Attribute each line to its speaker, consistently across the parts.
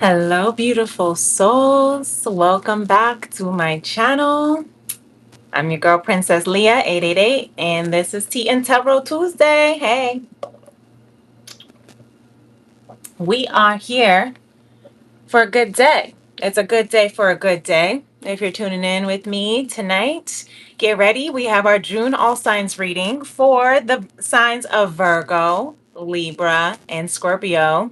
Speaker 1: Hello, beautiful souls. Welcome back to my channel. I'm your girl, Princess Leah, 888, and this is Tea and Tarot Tuesday. Hey, we are here for a good day. It's a good day for a good day. If you're tuning in with me tonight, get ready. We have our June All Signs reading for the signs of Virgo, Libra, and Scorpio.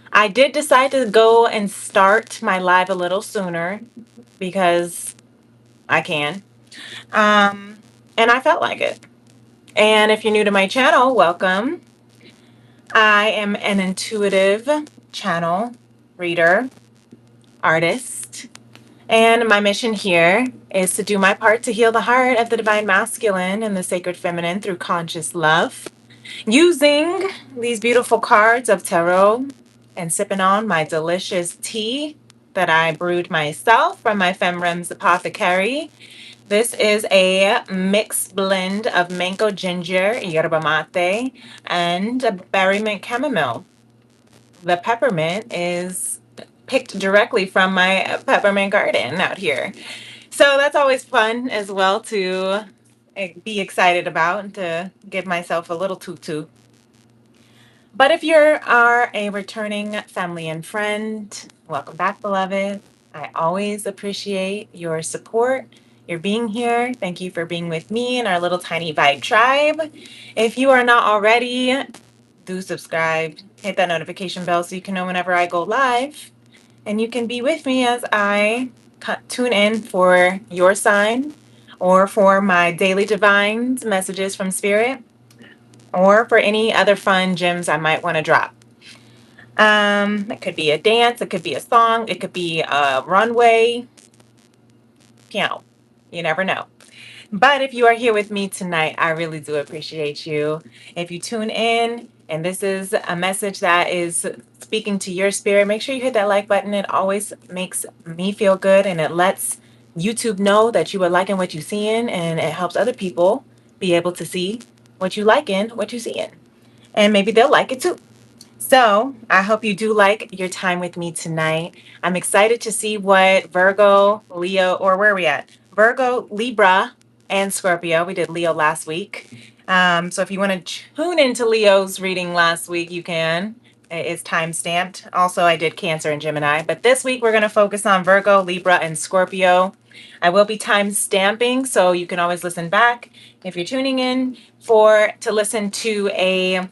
Speaker 1: I did decide to go and start my live a little sooner because I can. And I felt like it. And if you're new to my channel, welcome. I am an intuitive channel reader, artist, and my mission here is to do my part to heal the heart of the divine masculine and the sacred feminine through conscious love, using these beautiful cards of tarot and sipping on my delicious tea that I brewed myself from my Femrem's Apothecary. This is a mixed blend of mango ginger, yerba mate, and a berry mint chamomile. The peppermint is picked directly from my peppermint garden out here. So that's always fun as well to be excited about and to give myself a little tutu. But if you are a returning family and friend, welcome back, beloved. I always appreciate your support, your being here. Thank you for being with me in our little tiny vibe tribe. If you are not already, do subscribe, hit that notification bell so you can know whenever I go live. And you can be with me as I tune in for your sign or for my daily divines messages from Spirit, or for any other fun gems I might want to drop. It could be a dance, it could be a song, it could be a runway, piano. You never know. But if you are here with me tonight, I really do appreciate you. If you tune in and this is a message that is speaking to your spirit, make sure you hit that like button. It always makes me feel good and it lets YouTube know that you are liking what you're seeing, and it helps other people be able to see what you liking, what you're seeing. And maybe they'll like it too. So I hope you do like your time with me tonight. I'm excited to see what Virgo, Leo, or where are we at? Virgo, Libra, and Scorpio. We did Leo last week. So if you want to tune into Leo's reading last week, you can. It is time stamped. Also, I did Cancer and Gemini. But this week, we're going to focus on Virgo, Libra, and Scorpio. I will be time stamping, so you can always listen back if you're tuning in to listen to a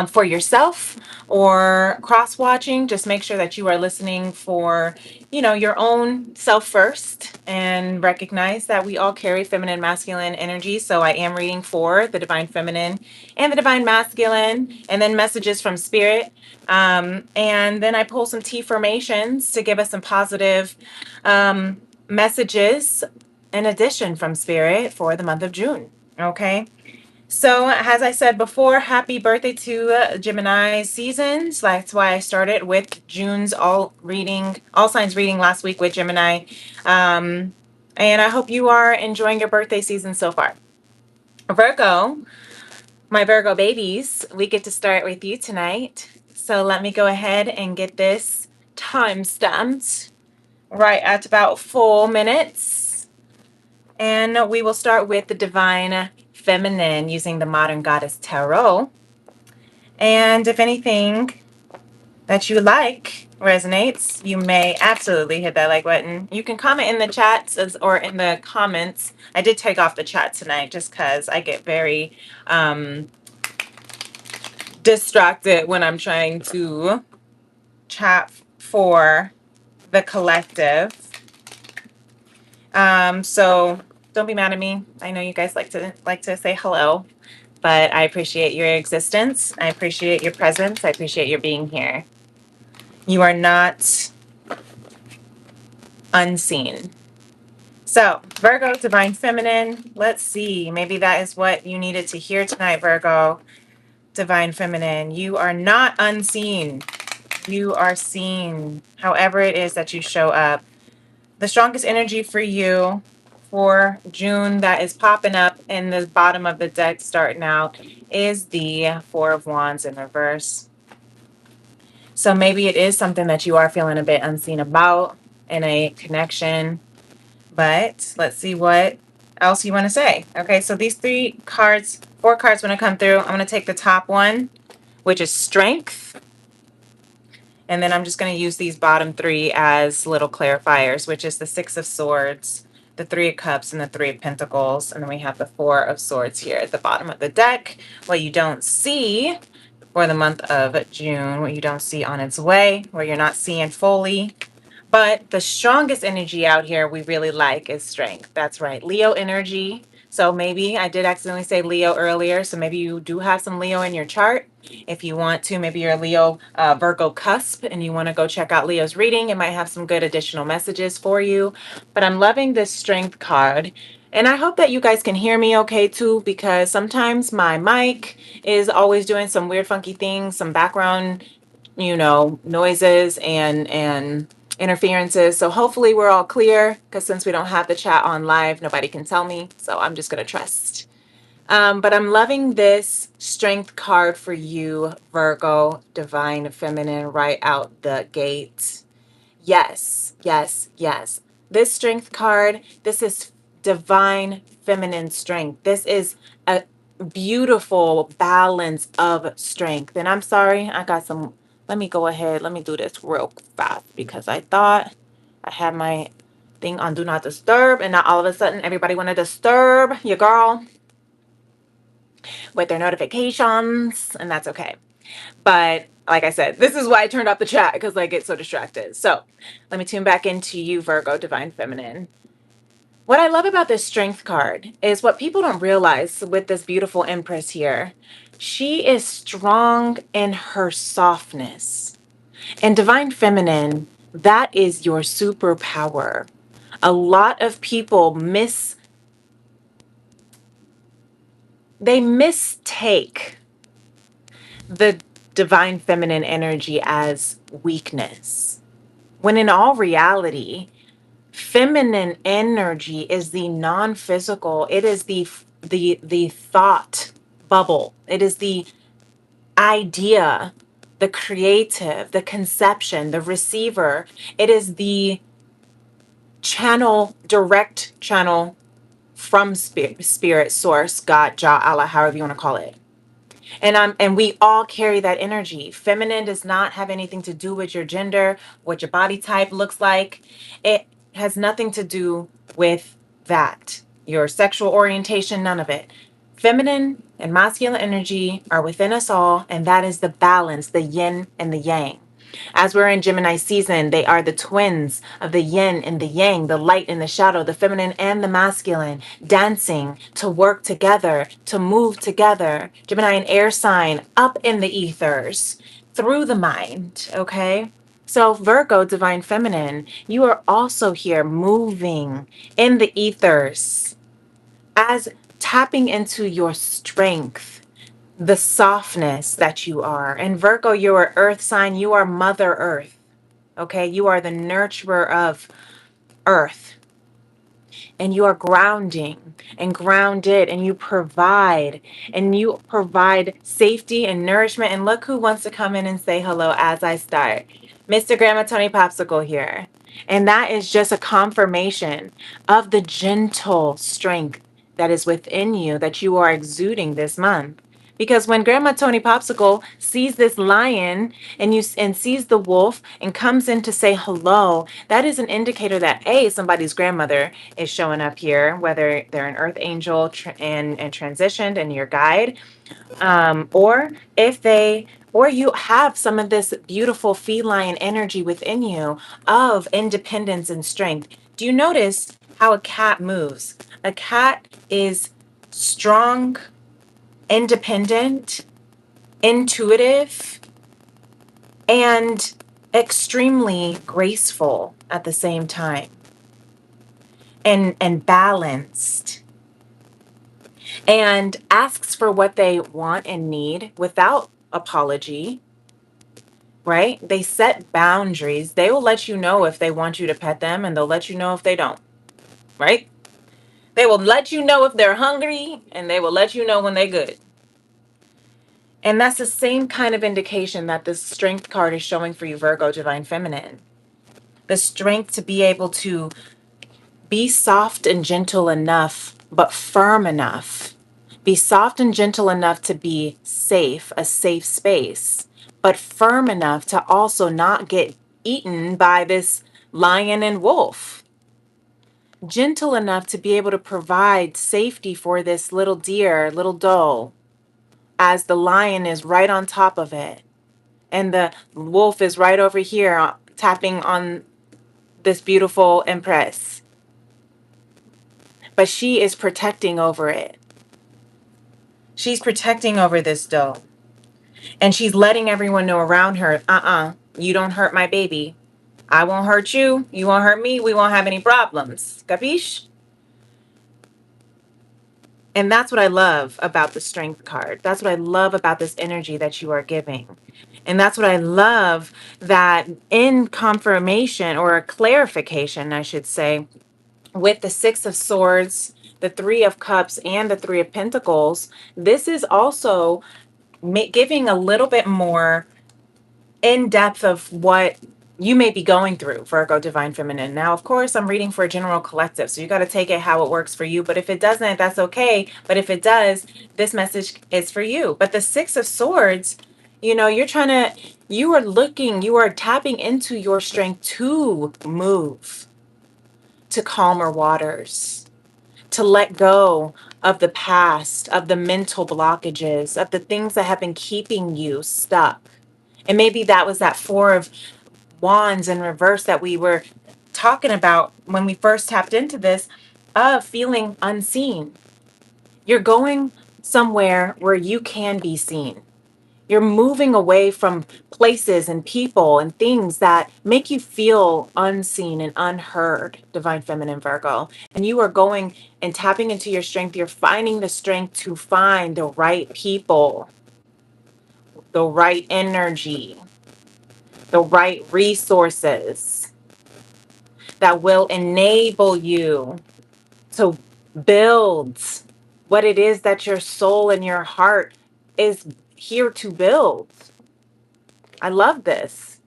Speaker 1: for yourself or cross watching. Just make sure that you are listening for, your own self first, and recognize that we all carry feminine, masculine energy. So I am reading for the divine feminine and the divine masculine, and then messages from spirit. And then I pull some T formations to give us some positive messages in addition from spirit for the month of June. Okay. So, as I said before, happy birthday to Gemini seasons. That's why I started with June's all signs reading last week with Gemini. And I hope you are enjoying your birthday season so far. Virgo, my Virgo babies, we get to start with you tonight. So let me go ahead and get this time stamped right at about 4 minutes. And we will start with the divine feminine using the Modern Goddess Tarot. And if anything that you like resonates, you may absolutely hit that like button. You can comment in the chats or in the comments. I did take off the chat tonight just because I get very distracted when I'm trying to chat for the collective. So don't be mad at me. I know you guys like to say hello, but I appreciate your existence. I appreciate your presence. I appreciate your being here. You are not unseen. So, Virgo, divine feminine. Let's see. Maybe that is what you needed to hear tonight, Virgo. Divine feminine. You are not unseen. You are seen. However it is that you show up. The strongest energy for you for June that is popping up in the bottom of the deck starting out is the Four of Wands in reverse. So maybe it is something that you are feeling a bit unseen about in a connection. But let's see what else you want to say. Okay, so these 4 cards want to come through. I'm going to take the top one, which is Strength. And then I'm just going to use these bottom 3 as little clarifiers, which is the 6 of Swords, the 3 of Cups, and the 3 of Pentacles. And then we have the 4 of Swords here at the bottom of the deck. What you don't see for the month of June, what you don't see on its way, what you're not seeing fully. But the strongest energy out here we really like is Strength. That's right. Leo energy. So maybe I did accidentally say Leo earlier. So maybe you do have some Leo in your chart. If you want to, maybe you're a Leo Virgo cusp and you want to go check out Leo's reading. It might have some good additional messages for you. But I'm loving this Strength card. And I hope that you guys can hear me okay too, because sometimes my mic is always doing some weird funky things, some background, noises and interferences. So hopefully we're all clear, because since we don't have the chat on live, nobody can tell me. So I'm just going to trust. But I'm loving this Strength card for you, Virgo, Divine Feminine, right out the gate. Yes, yes, yes. This Strength card, this is Divine Feminine Strength. This is a beautiful balance of strength. And I'm sorry, let me go ahead. Let me do this real fast, because I thought I had my thing on Do Not Disturb, and now all of a sudden everybody want to disturb your girl with their notifications, and that's okay. But like I said, this is why I turned off the chat, because I get so distracted. So let me tune back into you, Virgo, Divine Feminine. What I love about this Strength card is what people don't realize with this beautiful Empress here. She is strong in her softness. And Divine Feminine, that is your superpower. A lot of people mistake the Divine Feminine energy as weakness, when in all reality, feminine energy is the non-physical. It is the thought bubble. It is the idea, the creative, the conception, the receiver. It is the direct channel from spirit, source, God, Jah, Allah, however you want to call it. And we all carry that energy. Feminine does not have anything to do with your gender, what your body type looks like. It has nothing to do with that. Your sexual orientation, none of it. Feminine and masculine energy are within us all, and that is the balance, the yin and the yang. As we're in Gemini season, they are the twins of the yin and the yang, the light and the shadow, the feminine and the masculine, dancing to work together, to move together. Gemini, an air sign, up in the ethers, through the mind, okay? So Virgo, Divine Feminine, you are also here moving in the ethers as tapping into your strength, the softness that you are. And Virgo, you're an earth sign. You are Mother Earth. Okay. You are the nurturer of earth. And you are grounding and grounded, and you provide safety and nourishment. And look who wants to come in and say hello as I start. Mr. Grandma Tony Popsicle here. And that is just a confirmation of the gentle strength that is within you, that you are exuding this month. Because when Grandma Tony Popsicle sees this lion and sees the wolf and comes in to say hello, that is an indicator that somebody's grandmother is showing up here, whether they're an earth angel and transitioned and your guide, or you have some of this beautiful feline energy within you of independence and strength. Do you notice how a cat moves? A cat is strong, independent, intuitive, and extremely graceful at the same time, and balanced, and asks for what they want and need without apology, right? They set boundaries. They will let you know if they want you to pet them, and they'll let you know if they don't, right? They will let you know if they're hungry, and they will let you know when they're good. And that's the same kind of indication that this Strength card is showing for you, Virgo Divine Feminine. The strength to be able to be soft and gentle enough, but firm enough. Be soft and gentle enough to be safe, a safe space, but firm enough to also not get eaten by this lion and wolf. Gentle enough to be able to provide safety for this little deer, little doe, as the lion is right on top of it. And the wolf is right over here tapping on this beautiful empress. But she is protecting over it. She's protecting over this doe. And she's letting everyone know around her, you don't hurt my baby. I won't hurt you. You won't hurt me. We won't have any problems. Capiche? And that's what I love about the Strength card. That's what I love about this energy that you are giving. And that's what I love, that in confirmation, or a clarification, I should say, with the Six of Swords, the Three of Cups, and the Three of Pentacles, this is also giving a little bit more in depth of what you may be going through, Virgo Divine Feminine. Now, of course, I'm reading for a general collective, so you got to take it how it works for you. But if it doesn't, that's okay. But if it does, this message is for you. But the Six of Swords, you know, you are tapping into your strength to move to calmer waters, to let go of the past, of the mental blockages, of the things that have been keeping you stuck. And maybe that was that Four of Wands in reverse that we were talking about when we first tapped into this, of feeling unseen. You're going somewhere where you can be seen. You're moving away from places and people and things that make you feel unseen and unheard, Divine Feminine Virgo. And you are going and tapping into your strength. You're finding the strength to find the right people, the right energy, the right resources that will enable you to build what it is that your soul and your heart is here to build. I love this.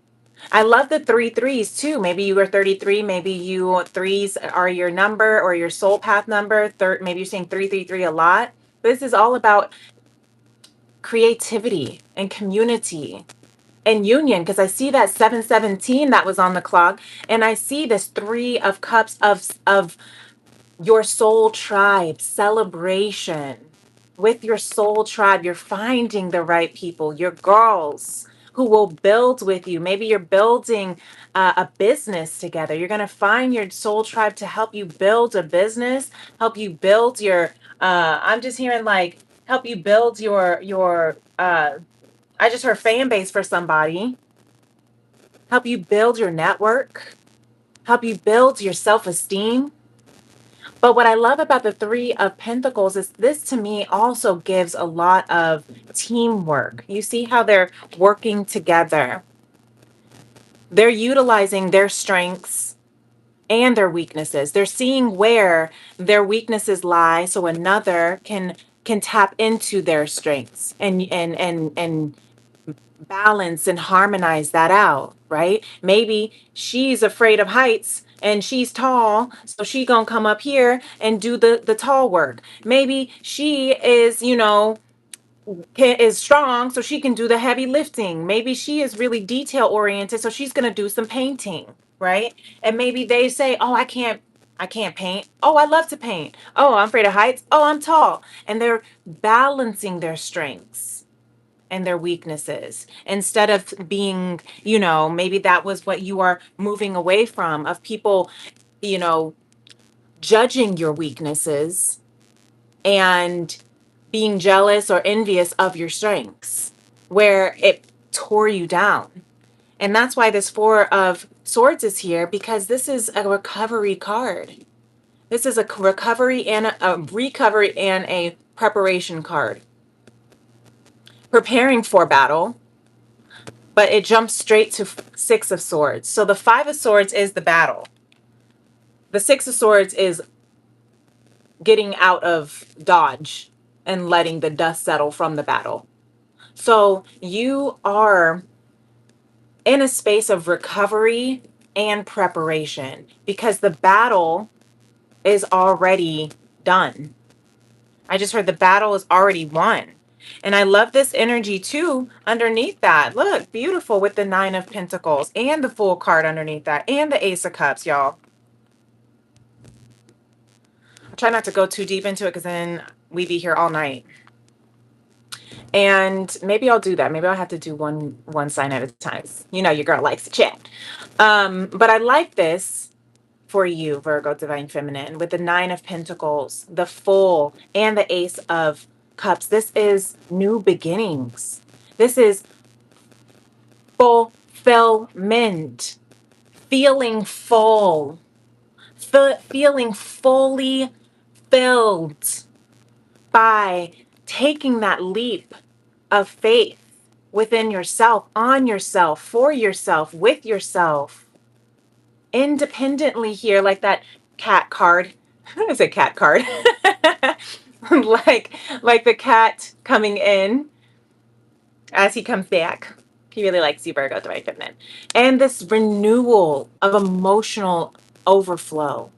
Speaker 1: I love the three threes too. Maybe you are 33. Maybe you threes are your number or your soul path number. Maybe you're saying 333 a lot. This is all about creativity and community and union, because I see that 717 that was on the clock, and I see this Three of Cups of your soul tribe celebration. With your soul tribe, you're finding the right people, your girls who will build with you. Maybe you're building a business together. You're going to find your soul tribe to help you build a business, help you build your, I'm just hearing like, help you build your, I just heard fan base for somebody, help you build your network, help you build your self-esteem. But what I love about the Three of Pentacles is this, to me, also gives a lot of teamwork. You see how they're working together. They're utilizing their strengths and their weaknesses. They're seeing where their weaknesses lie so another can tap into their strengths and balance and harmonize that out, right? Maybe she's afraid of heights and she's tall, so she gonna come up here and do the tall work. Maybe she is, is strong, so she can do the heavy lifting. Maybe she is really detail oriented, so she's gonna do some painting, right? And maybe they say, oh, I can't paint. Oh, I love to paint. Oh, I'm afraid of heights. Oh, I'm tall. And they're balancing their strengths and their weaknesses, instead of being, maybe that was what you are moving away from, of people, you know, judging your weaknesses and being jealous or envious of your strengths, where it tore you down. And that's why this Four of Swords is here, because this is a recovery card. This is a recovery and a preparation card. Preparing for battle, but it jumps straight to Six of Swords. So the Five of Swords is the battle. The Six of Swords is getting out of dodge and letting the dust settle from the battle. So you are in a space of recovery and preparation because the battle is already done. I just heard the battle is already won. And I love this energy too underneath that. Look, beautiful with the Nine of Pentacles and the Fool card underneath that and the Ace of Cups, y'all. I try not to go too deep into it because then we be here all night. And maybe I'll do that. Maybe I'll have to do one sign at a time. You know, your girl likes to chat. But I like this for you, Virgo Divine Feminine, with the Nine of Pentacles, the Fool, and the Ace of Cups. This is new beginnings. This is fulfillment, feeling full, feeling fully filled by taking that leap of faith within yourself, on yourself, for yourself, with yourself, independently here, like that cat card. I say cat card. like the cat coming in as he comes back. He really likes you, Virgo, the right feminine. And this renewal of emotional overflow,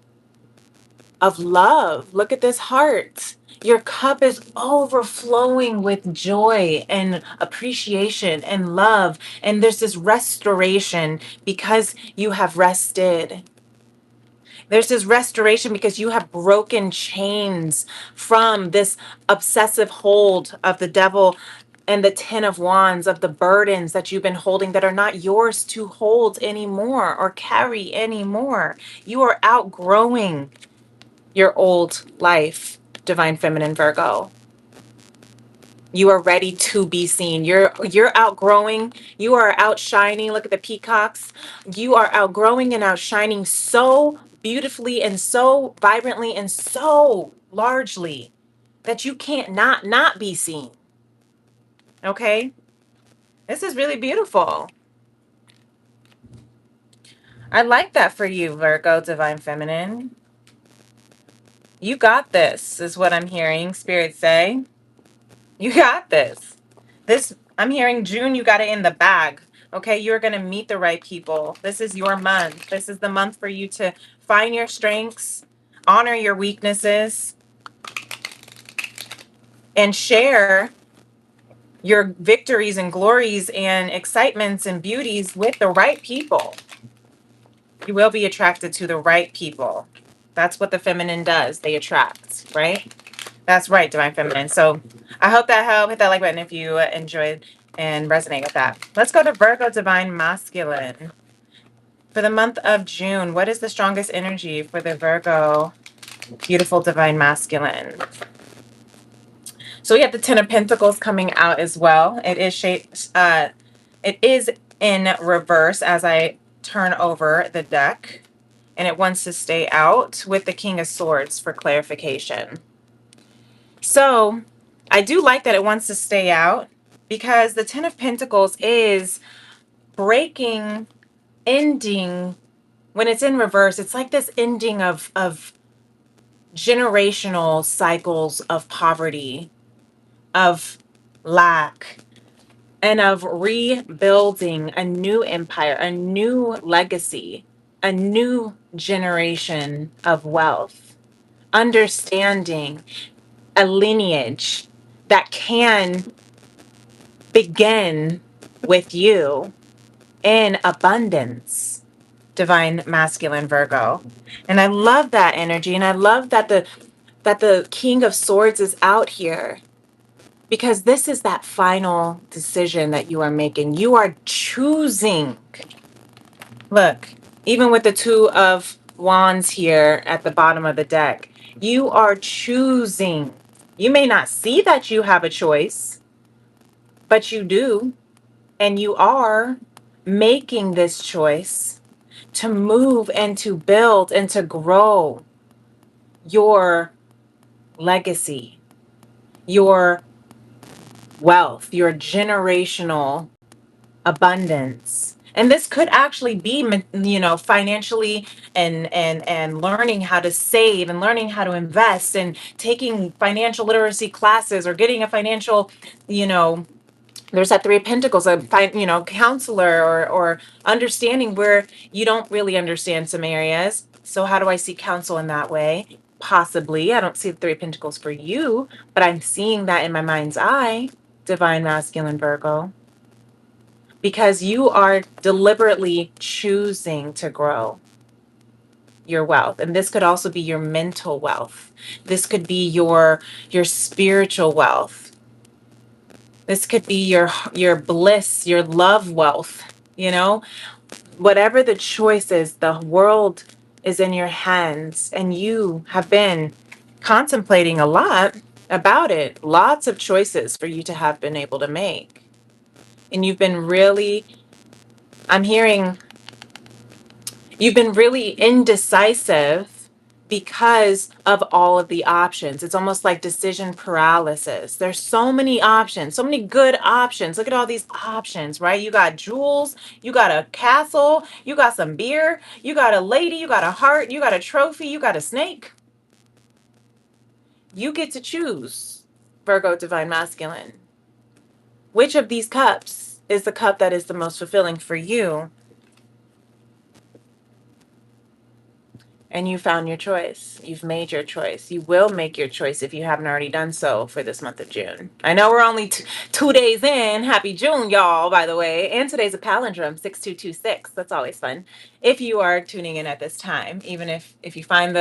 Speaker 1: of love. Look at this heart. Your cup is overflowing with joy and appreciation and love. And there's this restoration because you have rested. There's this restoration because you have broken chains from this obsessive hold of the devil and the Ten of Wands, of the burdens that you've been holding that are not yours to hold anymore or carry anymore. You are outgrowing your old life, Divine Feminine Virgo. You are ready to be seen. You're outgrowing. You are outshining. Look at the peacocks. You are outgrowing and outshining so beautifully and so vibrantly and so largely that you can't not be seen. Okay? This is really beautiful. I like that for you, Virgo, Divine Feminine. You got this, is what I'm hearing Spirit say. You got this. I'm hearing June, you got it in the bag. Okay, you're going to meet the right people. This is your month. This is the month for you to find your strengths, honor your weaknesses, and share your victories and glories and excitements and beauties with the right people. You will be attracted to the right people. That's what the feminine does. They attract, right? That's right, Divine Feminine. So I hope that helped. Hit that like button if you enjoyed and resonate with that. Let's go to Virgo Divine Masculine. For the month of June, what is the strongest energy for the Virgo beautiful Divine Masculine? So we have the Ten of Pentacles coming out as well. It is shaped, it is in reverse as I turn over the deck. And it wants to stay out with the King of Swords for clarification. So I do like that it wants to stay out because the Ten of Pentacles is breaking, ending. When it's in reverse, it's like this ending of generational cycles of poverty, of lack, and of rebuilding a new empire, a new legacy, a new generation of wealth, understanding a lineage that can begin with you in abundance, Divine Masculine Virgo. And I love that energy, and I love that the King of Swords is out here because this is that final decision that you are making. You are choosing. Look, even with the Two of Wands here at the bottom of the deck, you are choosing. You may not see that you have a choice, but you do. And you are making this choice to move and to build and to grow your legacy, your wealth, your generational abundance. And this could actually be, financially and learning how to save and learning how to invest and taking financial literacy classes or getting a financial, There's that Three of Pentacles, a counselor or understanding where you don't really understand some areas. So how do I see counsel in that way? Possibly. I don't see the Three of Pentacles for you, but I'm seeing that in my mind's eye, Divine Masculine Virgo, because you are deliberately choosing to grow your wealth. And this could also be your mental wealth. This could be your spiritual wealth. This could be your bliss, your love wealth, whatever the choice is, the world is in your hands, and you have been contemplating a lot about it. Lots of choices for you to have been able to make. And I'm hearing you've been really indecisive because of all of the options. It's almost like decision paralysis. There's so many options, so many good options. Look at all these options, right? You got jewels, you got a castle, you got some beer, you got a lady, you got a heart, you got a trophy, you got a snake. You get to choose, Virgo Divine Masculine. Which of these cups is the cup that is the most fulfilling for you? And you found your choice. You've made your choice. You will make your choice if you haven't already done so for this month of June. I know we're only 2 days in. Happy June, y'all, by the way. And today's a palindrome, 6226. That's always fun. If you are tuning in at this time, even if you find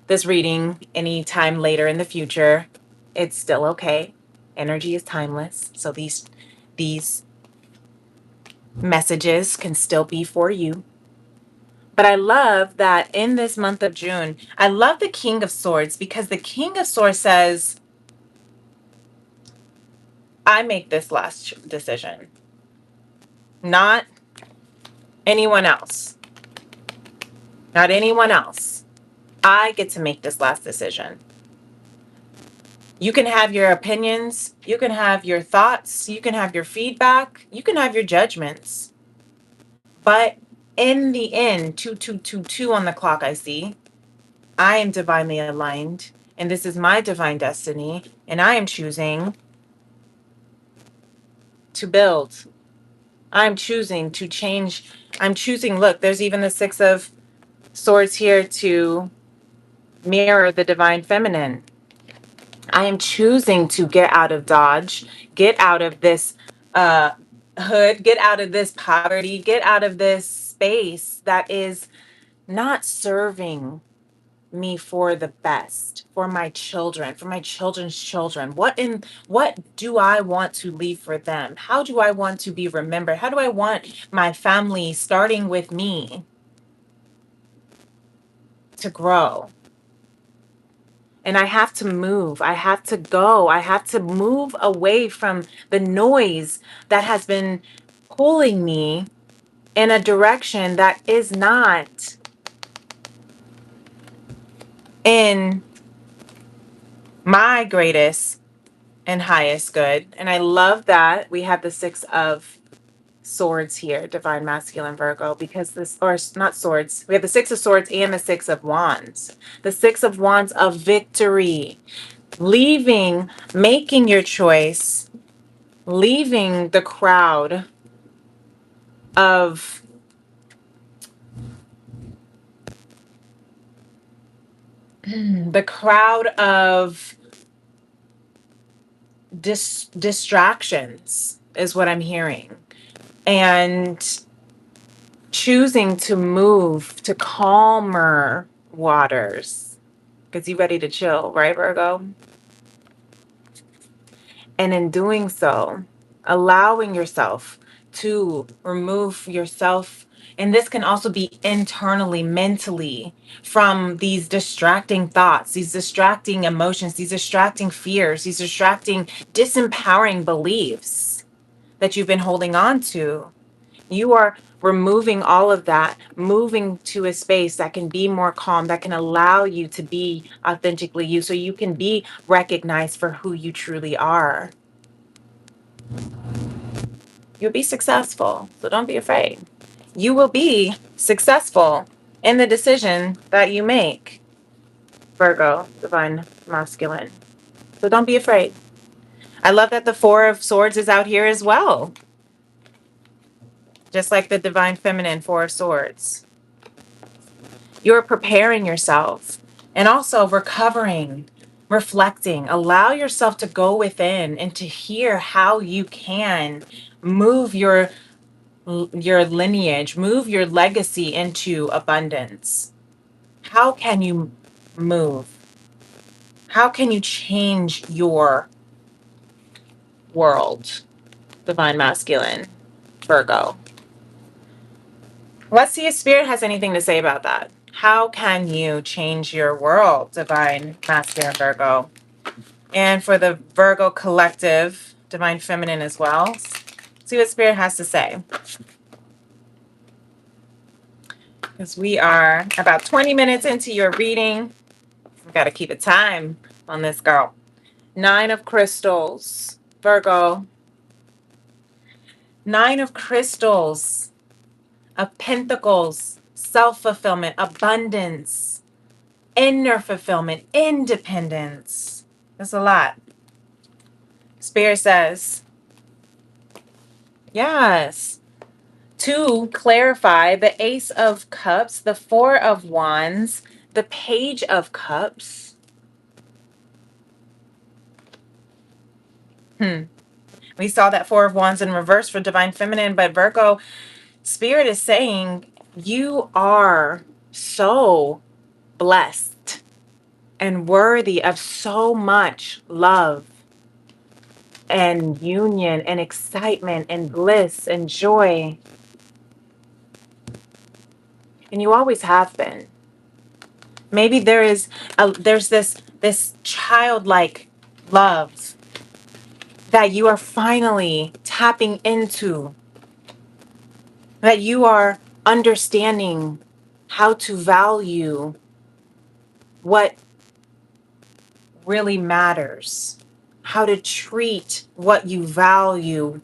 Speaker 1: this reading any time later in the future, it's still okay. Energy is timeless. So these messages can still be for you. But I love that in this month of June, I love the King of Swords, because the King of Swords says, I make this last decision, not anyone else. Not anyone else. I get to make this last decision. You can have your opinions, you can have your thoughts, you can have your feedback, you can have your judgments. But in the end, 2222 on the clock, I see, I am divinely aligned, and this is my divine destiny, and I am choosing to build. I'm choosing to change. I'm choosing, look, there's even the Six of Swords here to mirror the divine feminine. I am choosing to get out of Dodge, get out of this hood, get out of this poverty, get out of this space that is not serving me for the best, for my children, for my children's children. What do I want to leave for them? How do I want to be remembered? How do I want my family, starting with me, to grow? And I have to move. I have to go. I have to move away from the noise that has been pulling me in a direction that is not in my greatest and highest good. And I love that we have the Six of Swords here, Divine Masculine Virgo, because this, or not swords, we have the Six of Swords and the Six of Wands. The Six of Wands of victory, leaving, making your choice, leaving the crowd of distractions is what I'm hearing. And choosing to move to calmer waters, because you're ready to chill, right, Virgo? And in doing so, allowing yourself to remove yourself, and this can also be internally, mentally, from these distracting thoughts, these distracting emotions, these distracting fears, these distracting, disempowering beliefs that you've been holding on to. You are removing all of that, moving to a space that can be more calm, that can allow you to be authentically you, so you can be recognized for who you truly are. You'll be successful, so don't be afraid. You will be successful in the decision that you make, Virgo, Divine Masculine. So don't be afraid. I love that the Four of Swords is out here as well. Just like the Divine Feminine Four of Swords. You're preparing yourself and also recovering, reflecting. Allow yourself to go within and to hear how you can move your lineage, move your legacy into abundance. How can you move? How can you change your world? Divine Masculine, Virgo. Let's see if Spirit has anything to say about that. How can you change your world, Divine Masculine, Virgo? And for the Virgo collective, Divine Feminine as well. See what Spirit has to say. Because we are about 20 minutes into your reading. We've got to keep a time on this girl. 9 of Crystals, Virgo. 9 of Crystals, of Pentacles, self-fulfillment, abundance, inner fulfillment, independence. That's a lot. Spirit says, yes. To clarify, the Ace of Cups, the Four of Wands, the Page of Cups. We saw that Four of Wands in reverse for Divine Feminine, but Virgo, Spirit is saying you are so blessed and worthy of so much love and union and excitement and bliss and joy. And you always have been. Maybe there's this childlike love that you are finally tapping into, that you are understanding how to value what really matters, how to treat what you value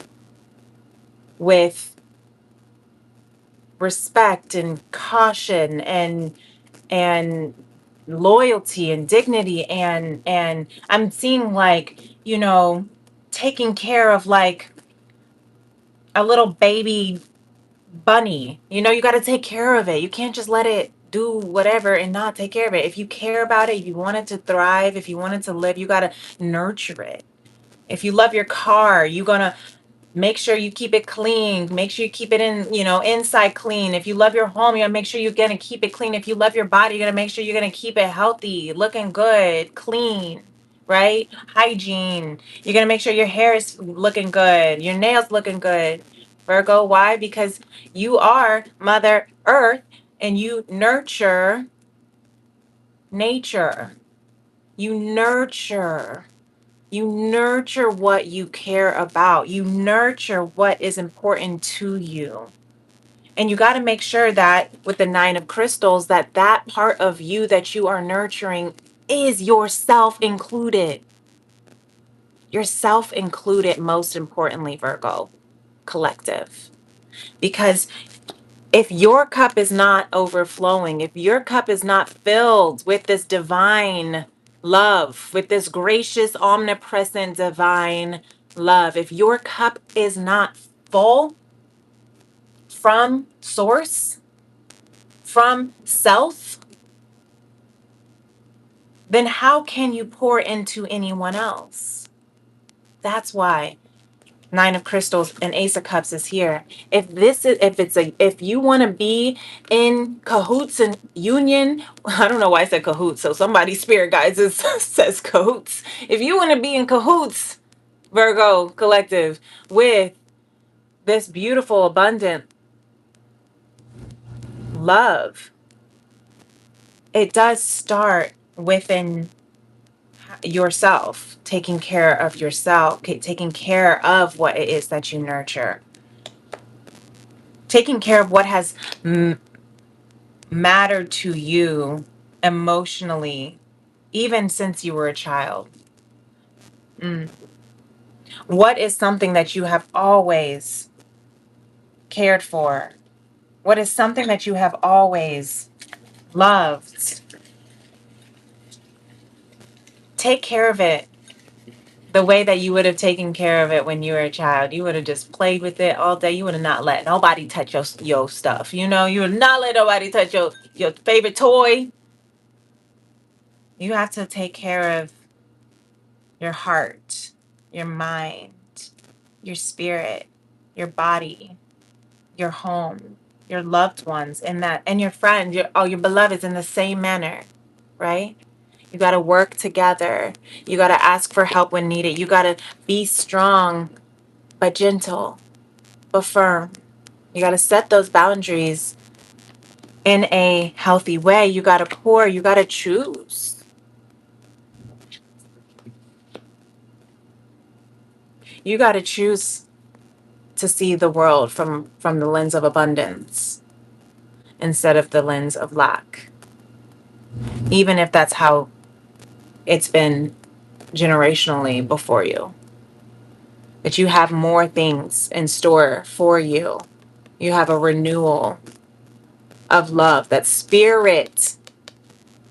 Speaker 1: with respect and caution and loyalty and dignity and I'm seeing like, you know, taking care of like a little baby bunny. You know, you got to take care of it. You can't just let it do whatever and not take care of it. If you care about it, if you want it to thrive, if you want it to live, you got to nurture it. If you love your car, you're going to make sure you keep it clean. Make sure you keep it in, you know, inside clean. If you love your home, you're going to make sure you're going to keep it clean. If you love your body, you're going to make sure you're going to keep it healthy, looking good, clean, right? Hygiene. You're going to make sure your hair is looking good, your nails looking good. Virgo, why? Because you are Mother Earth and you nurture nature. You nurture. You nurture what you care about. You nurture what is important to you. And you got to make sure that with the 9 of Crystals, that that part of you that you are nurturing is yourself included. Yourself included, most importantly, Virgo collective. Because if your cup is not overflowing, if your cup is not filled with this divine love, with this gracious, omnipresent, divine love, if your cup is not full from source, from self, then how can you pour into anyone else? That's why 9 of Crystals and Ace of Cups is here. If you want to be in cahoots and union, I don't know why I said cahoots. So somebody spirit guides says cahoots. If you want to be in cahoots, Virgo collective, with this beautiful, abundant love, it does start within yourself, taking care of yourself, taking care of what it is that you nurture. Taking care of what has mattered to you emotionally, even since you were a child. What is something that you have always cared for? What is something that you have always loved? Take care of it. The way that you would have taken care of it when you were a child. You would have just played with it all day. You would have not let nobody touch your stuff. You know, you would not let nobody touch your favorite toy. You have to take care of your heart, your mind, your spirit, your body, your home, your loved ones, and your friends, your beloveds in the same manner, right? You got to work together. You got to ask for help when needed. You got to be strong, but gentle, but firm. You got to set those boundaries in a healthy way. You got to pour. You got to choose. You got to choose to see the world from the lens of abundance instead of the lens of lack. Even if that's how it's been generationally before you. That you have more things in store for you. You have a renewal of love. That spirit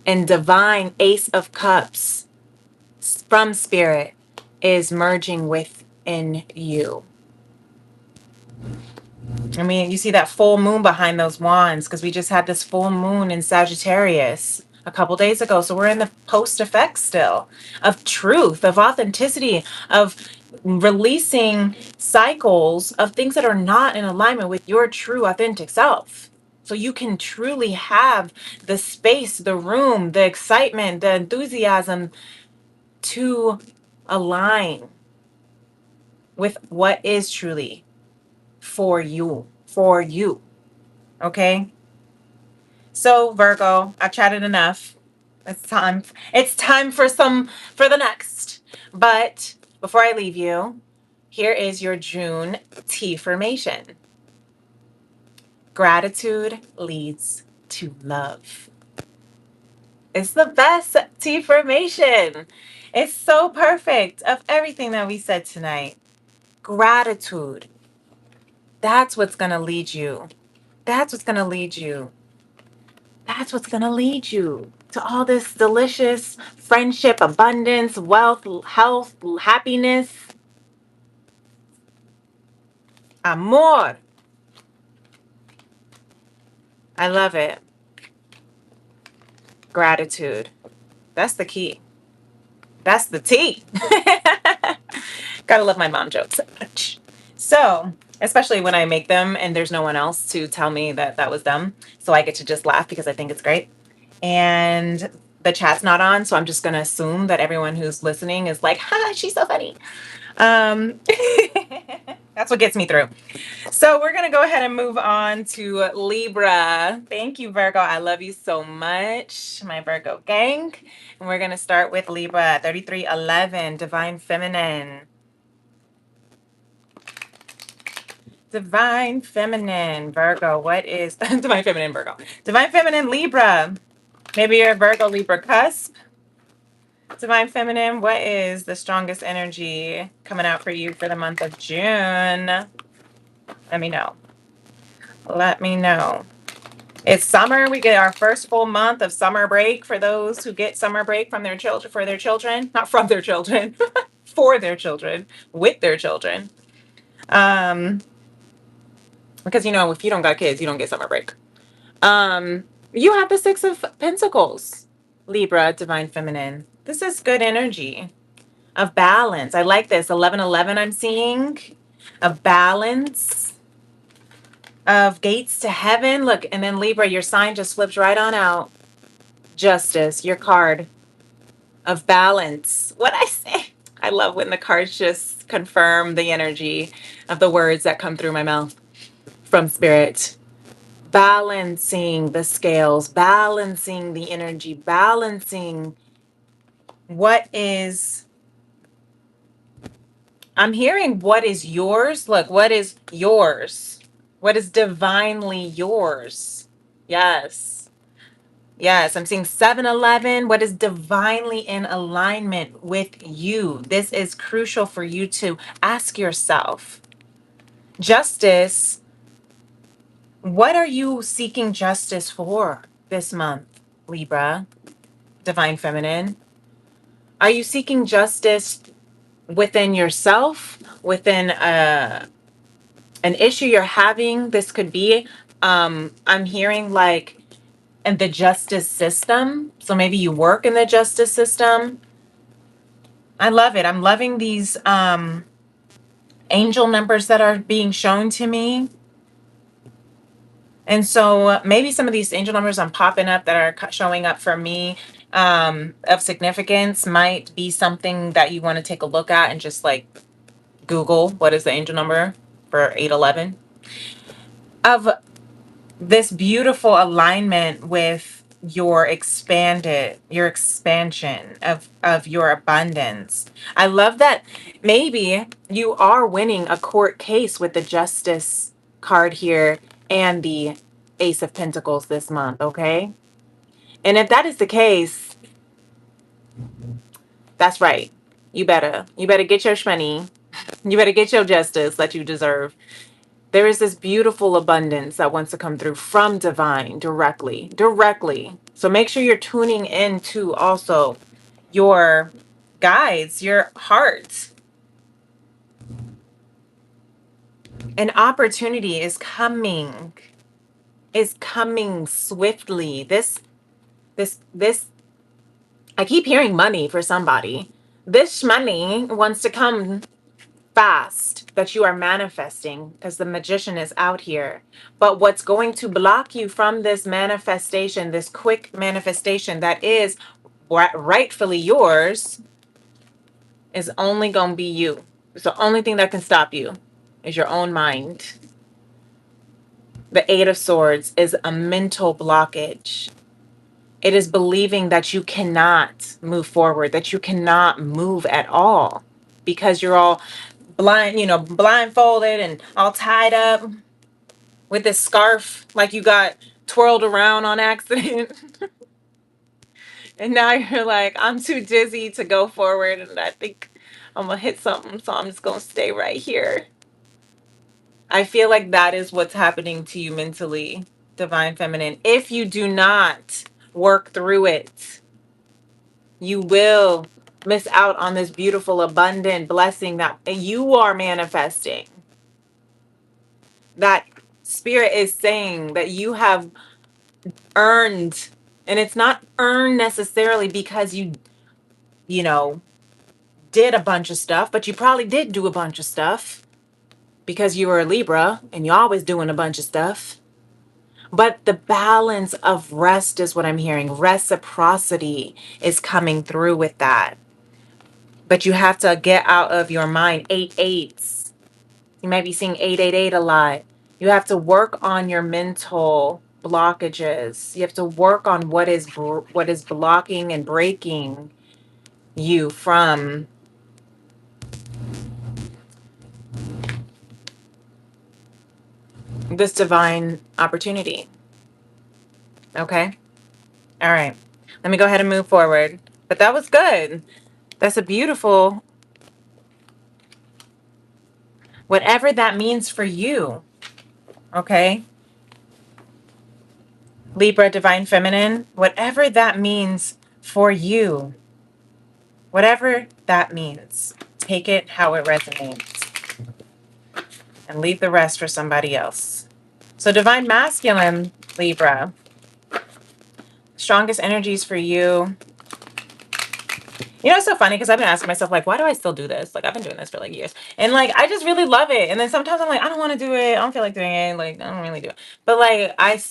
Speaker 1: and divine Ace of Cups from spirit is merging within you. I mean, you see that full moon behind those wands because we just had this full moon in Sagittarius a couple days ago. So we're in the post effects still of truth, of authenticity, of releasing cycles of things that are not in alignment with your true authentic self. So you can truly have the space, the room, the excitement, the enthusiasm to align with what is truly for you, for you. Okay? So Virgo, I've chatted enough. It's time. It's time for the next. But before I leave you, here is your June T formation. Gratitude leads to love. It's the best T formation. It's so perfect of everything that we said tonight. Gratitude. That's what's going to lead you. That's what's going to lead you. That's what's going to lead you to all this delicious friendship, abundance, wealth, health, happiness. Amor. I love it. Gratitude. That's the key. That's the tea. Gotta love my mom jokes. So, especially when I make them and there's no one else to tell me that that was dumb. So I get to just laugh because I think it's great. And the chat's not on, so I'm just going to assume that everyone who's listening is like, ha, she's so funny. That's what gets me through. So we're going to go ahead and move on to Libra. Thank you, Virgo. I love you so much, my Virgo gang. And we're going to start with Libra, 3311, Divine Feminine. Divine Feminine, Virgo. What is Divine Feminine, Virgo? Divine Feminine, Libra. Maybe you're a Virgo, Libra cusp. Divine Feminine, what is the strongest energy coming out for you for the month of June? Let me know. Let me know. It's summer. We get our first full month of summer break for those who get summer break from their children, for their children, not from their children, for their children, with their children. Because, you know, if you don't got kids, you don't get summer break. You have the Six of Pentacles, Libra, Divine Feminine. This is good energy of balance. I like this. 1111 I'm seeing. Of balance. Of gates to heaven. Look, and then Libra, your sign just flips right on out. Justice, your card of balance. What I say? I love when the cards just confirm the energy of the words that come through my mouth from spirit. Balancing the scales, balancing the energy, balancing what is, I'm hearing what is yours. Look, what is yours? What is divinely yours? Yes. Yes, I'm seeing 711. What is divinely in alignment with you? This is crucial for you to ask yourself. Justice. What are you seeking justice for this month, Libra, Divine Feminine? Are you seeking justice within yourself, within an issue you're having. This could be, I'm hearing like in the justice system. So maybe you work in the justice system. I love it. I'm loving these angel numbers that are being shown to me. And so maybe some of these angel numbers I'm popping up that are showing up for me of significance might be something that you want to take a look at and just like Google what is the angel number for 811 of this beautiful alignment with your expansion of your abundance. I love that maybe you are winning a court case with the justice card here and the Ace of Pentacles this month, okay? And if that is the case, that's right. You better get your money. You better get your justice that you deserve. There is this beautiful abundance that wants to come through from divine directly. So make sure you're tuning into also your guides, your heart. An opportunity is coming swiftly. This, I keep hearing money for somebody. This money wants to come fast, that you are manifesting, because the magician is out here. But what's going to block you from this manifestation, this quick manifestation that is rightfully yours, is only going to be you. It's the only thing that can stop you is your own mind. The Eight of Swords is a mental blockage. It is believing that you cannot move forward, that you cannot move at all because you're all blindfolded and all tied up with this scarf like you got twirled around on accident. And now you're like, I'm too dizzy to go forward and I think I'm gonna hit something, so I'm just gonna stay right here. I feel like that is what's happening to you mentally, Divine Feminine. If you do not work through it, you will miss out on this beautiful, abundant blessing that you are manifesting. That Spirit is saying that you have earned, and it's not earned necessarily because you know, did a bunch of stuff, but you probably did do a bunch of stuff because you were a Libra and you're always doing a bunch of stuff. But the balance of rest is what I'm hearing. Reciprocity is coming through with that. But you have to get out of your mind. 8/8s. You might be seeing 888 a lot. You have to work on your mental blockages. You have to work on what is blocking and breaking you from this divine opportunity. Okay? All right. Let me go ahead and move forward. But that was good. That's a beautiful, whatever that means for you. Okay? Libra, Divine Feminine, whatever that means for you. Whatever that means. Take it how it resonates. And leave the rest for somebody else. So Divine Masculine, Libra. Strongest energies for you. You know, it's so funny because I've been asking myself, like, why do I still do this? Like, I've been doing this for like years. And like, I just really love it. And then sometimes I'm like, I don't want to do it. I don't feel like doing it. Like, I don't really do it. But like, I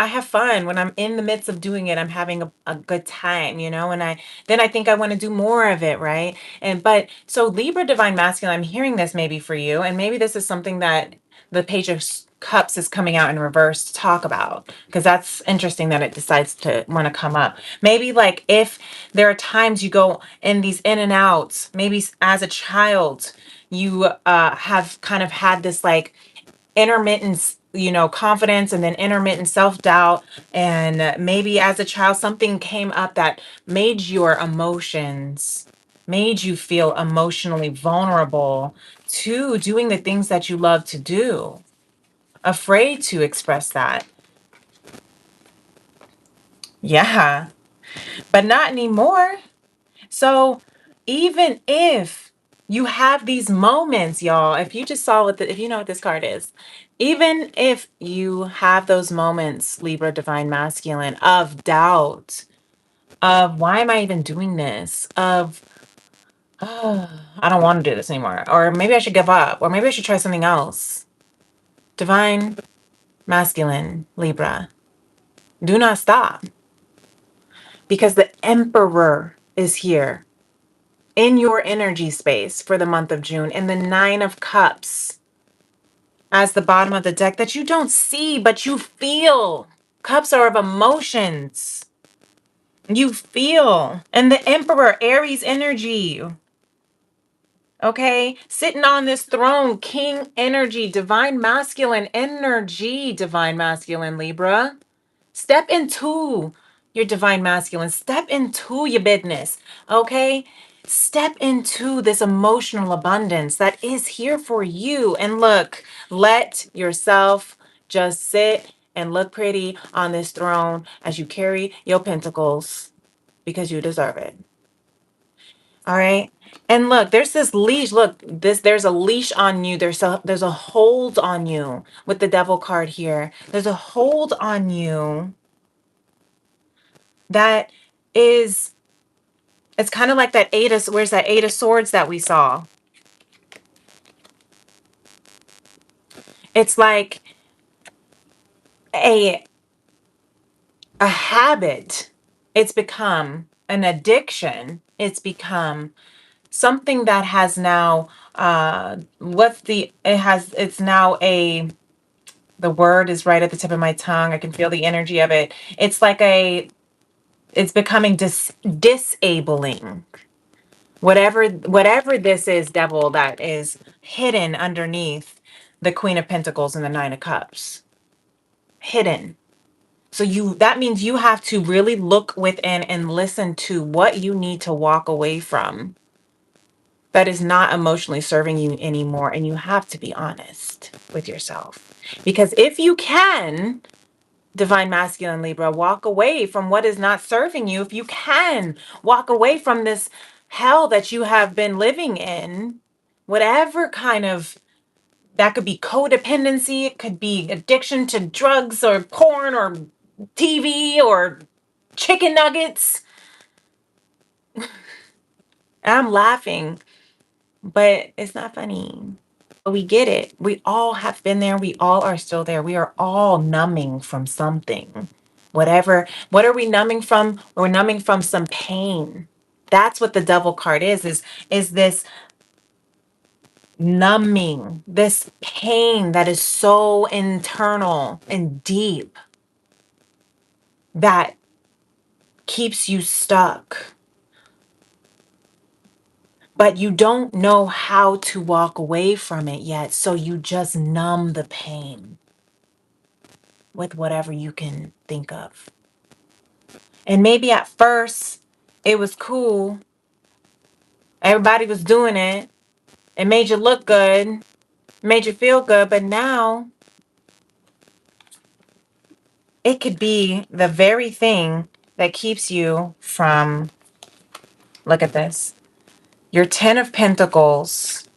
Speaker 1: have fun when I'm in the midst of doing it. I'm having a good time, and then I think I want to do more of it. Right. But so Libra Divine Masculine, I'm hearing this maybe for you. And maybe this is something that the Page of Cups is coming out in reverse to talk about, because that's interesting that it decides to want to come up. Maybe like if there are times you go in these in and outs, maybe as a child you have kind of had this like intermittent confidence and then intermittent self-doubt, and maybe as a child something came up that made you feel emotionally vulnerable to doing the things that you love to do, afraid to express that. Yeah, but not anymore. So even if You have these moments, y'all. If you just saw if you know what this card is, even if you have those moments, Libra Divine Masculine, of doubt, of why am I even doing this? Of, oh, I don't want to do this anymore. Or maybe I should give up. Or maybe I should try something else. Divine Masculine, Libra, do not stop. Because the Emperor is here in your energy space for the month of June. And the Nine of Cups as the bottom of the deck that you don't see, but you feel. Cups are of emotions. You feel. And the Emperor, Aries energy. Okay? Sitting on this throne, King energy, Divine Masculine energy, Divine Masculine Libra. Step into your Divine Masculine. Step into your business. Okay? Step into this emotional abundance that is here for you. And look, let yourself just sit and look pretty on this throne as you carry your pentacles because you deserve it. All right? And look, there's this leash. Look, there's a leash on you. There's a hold on you with the Devil card here. There's a hold on you that is, it's kind of like that where's that Eight of Swords that we saw? It's like a habit. It's become an addiction. It's become something that has now, it's now the word is right at the tip of my tongue. I can feel the energy of it. It's like it's becoming disabling. Whatever this is, devil, that is hidden underneath the Queen of Pentacles and the Nine of Cups. Hidden. So that means you have to really look within and listen to what you need to walk away from that is not emotionally serving you anymore. And you have to be honest with yourself. Because if you can, Divine Masculine Libra, walk away from what is not serving you. If you can walk away from this hell that you have been living in, whatever kind of, that could be codependency, it could be addiction to drugs or porn or TV or chicken nuggets. I'm laughing, but it's not funny. But we get it. We all have been there. We all are still there. We are all numbing from something. Whatever. What are we numbing from? We're numbing from some pain. That's what the Devil card is this numbing, this pain that is so internal and deep that keeps you stuck. But you don't know how to walk away from it yet. So you just numb the pain with whatever you can think of. And maybe at first it was cool. Everybody was doing it. It made you look good, made you feel good. But now it could be the very thing that keeps you from, look at this, your Ten of Pentacles,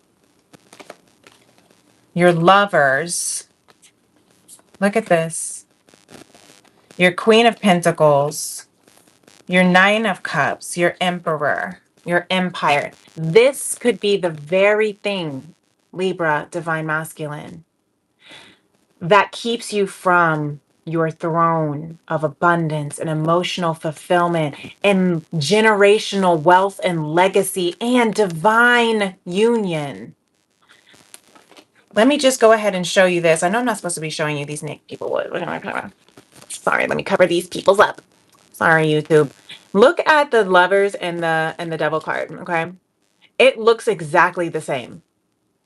Speaker 1: your Lovers. Look at this. Your Queen of Pentacles, your Nine of Cups, your Emperor, your Empire. This could be the very thing, Libra, Divine Masculine, that keeps you from your throne of abundance and emotional fulfillment and generational wealth and legacy and divine union. Let me just go ahead and show you this. I know I'm not supposed to be showing you these people. Sorry, let me cover these peoples up. Sorry, YouTube. Look at the Lovers and the Devil card, okay? It looks exactly the same.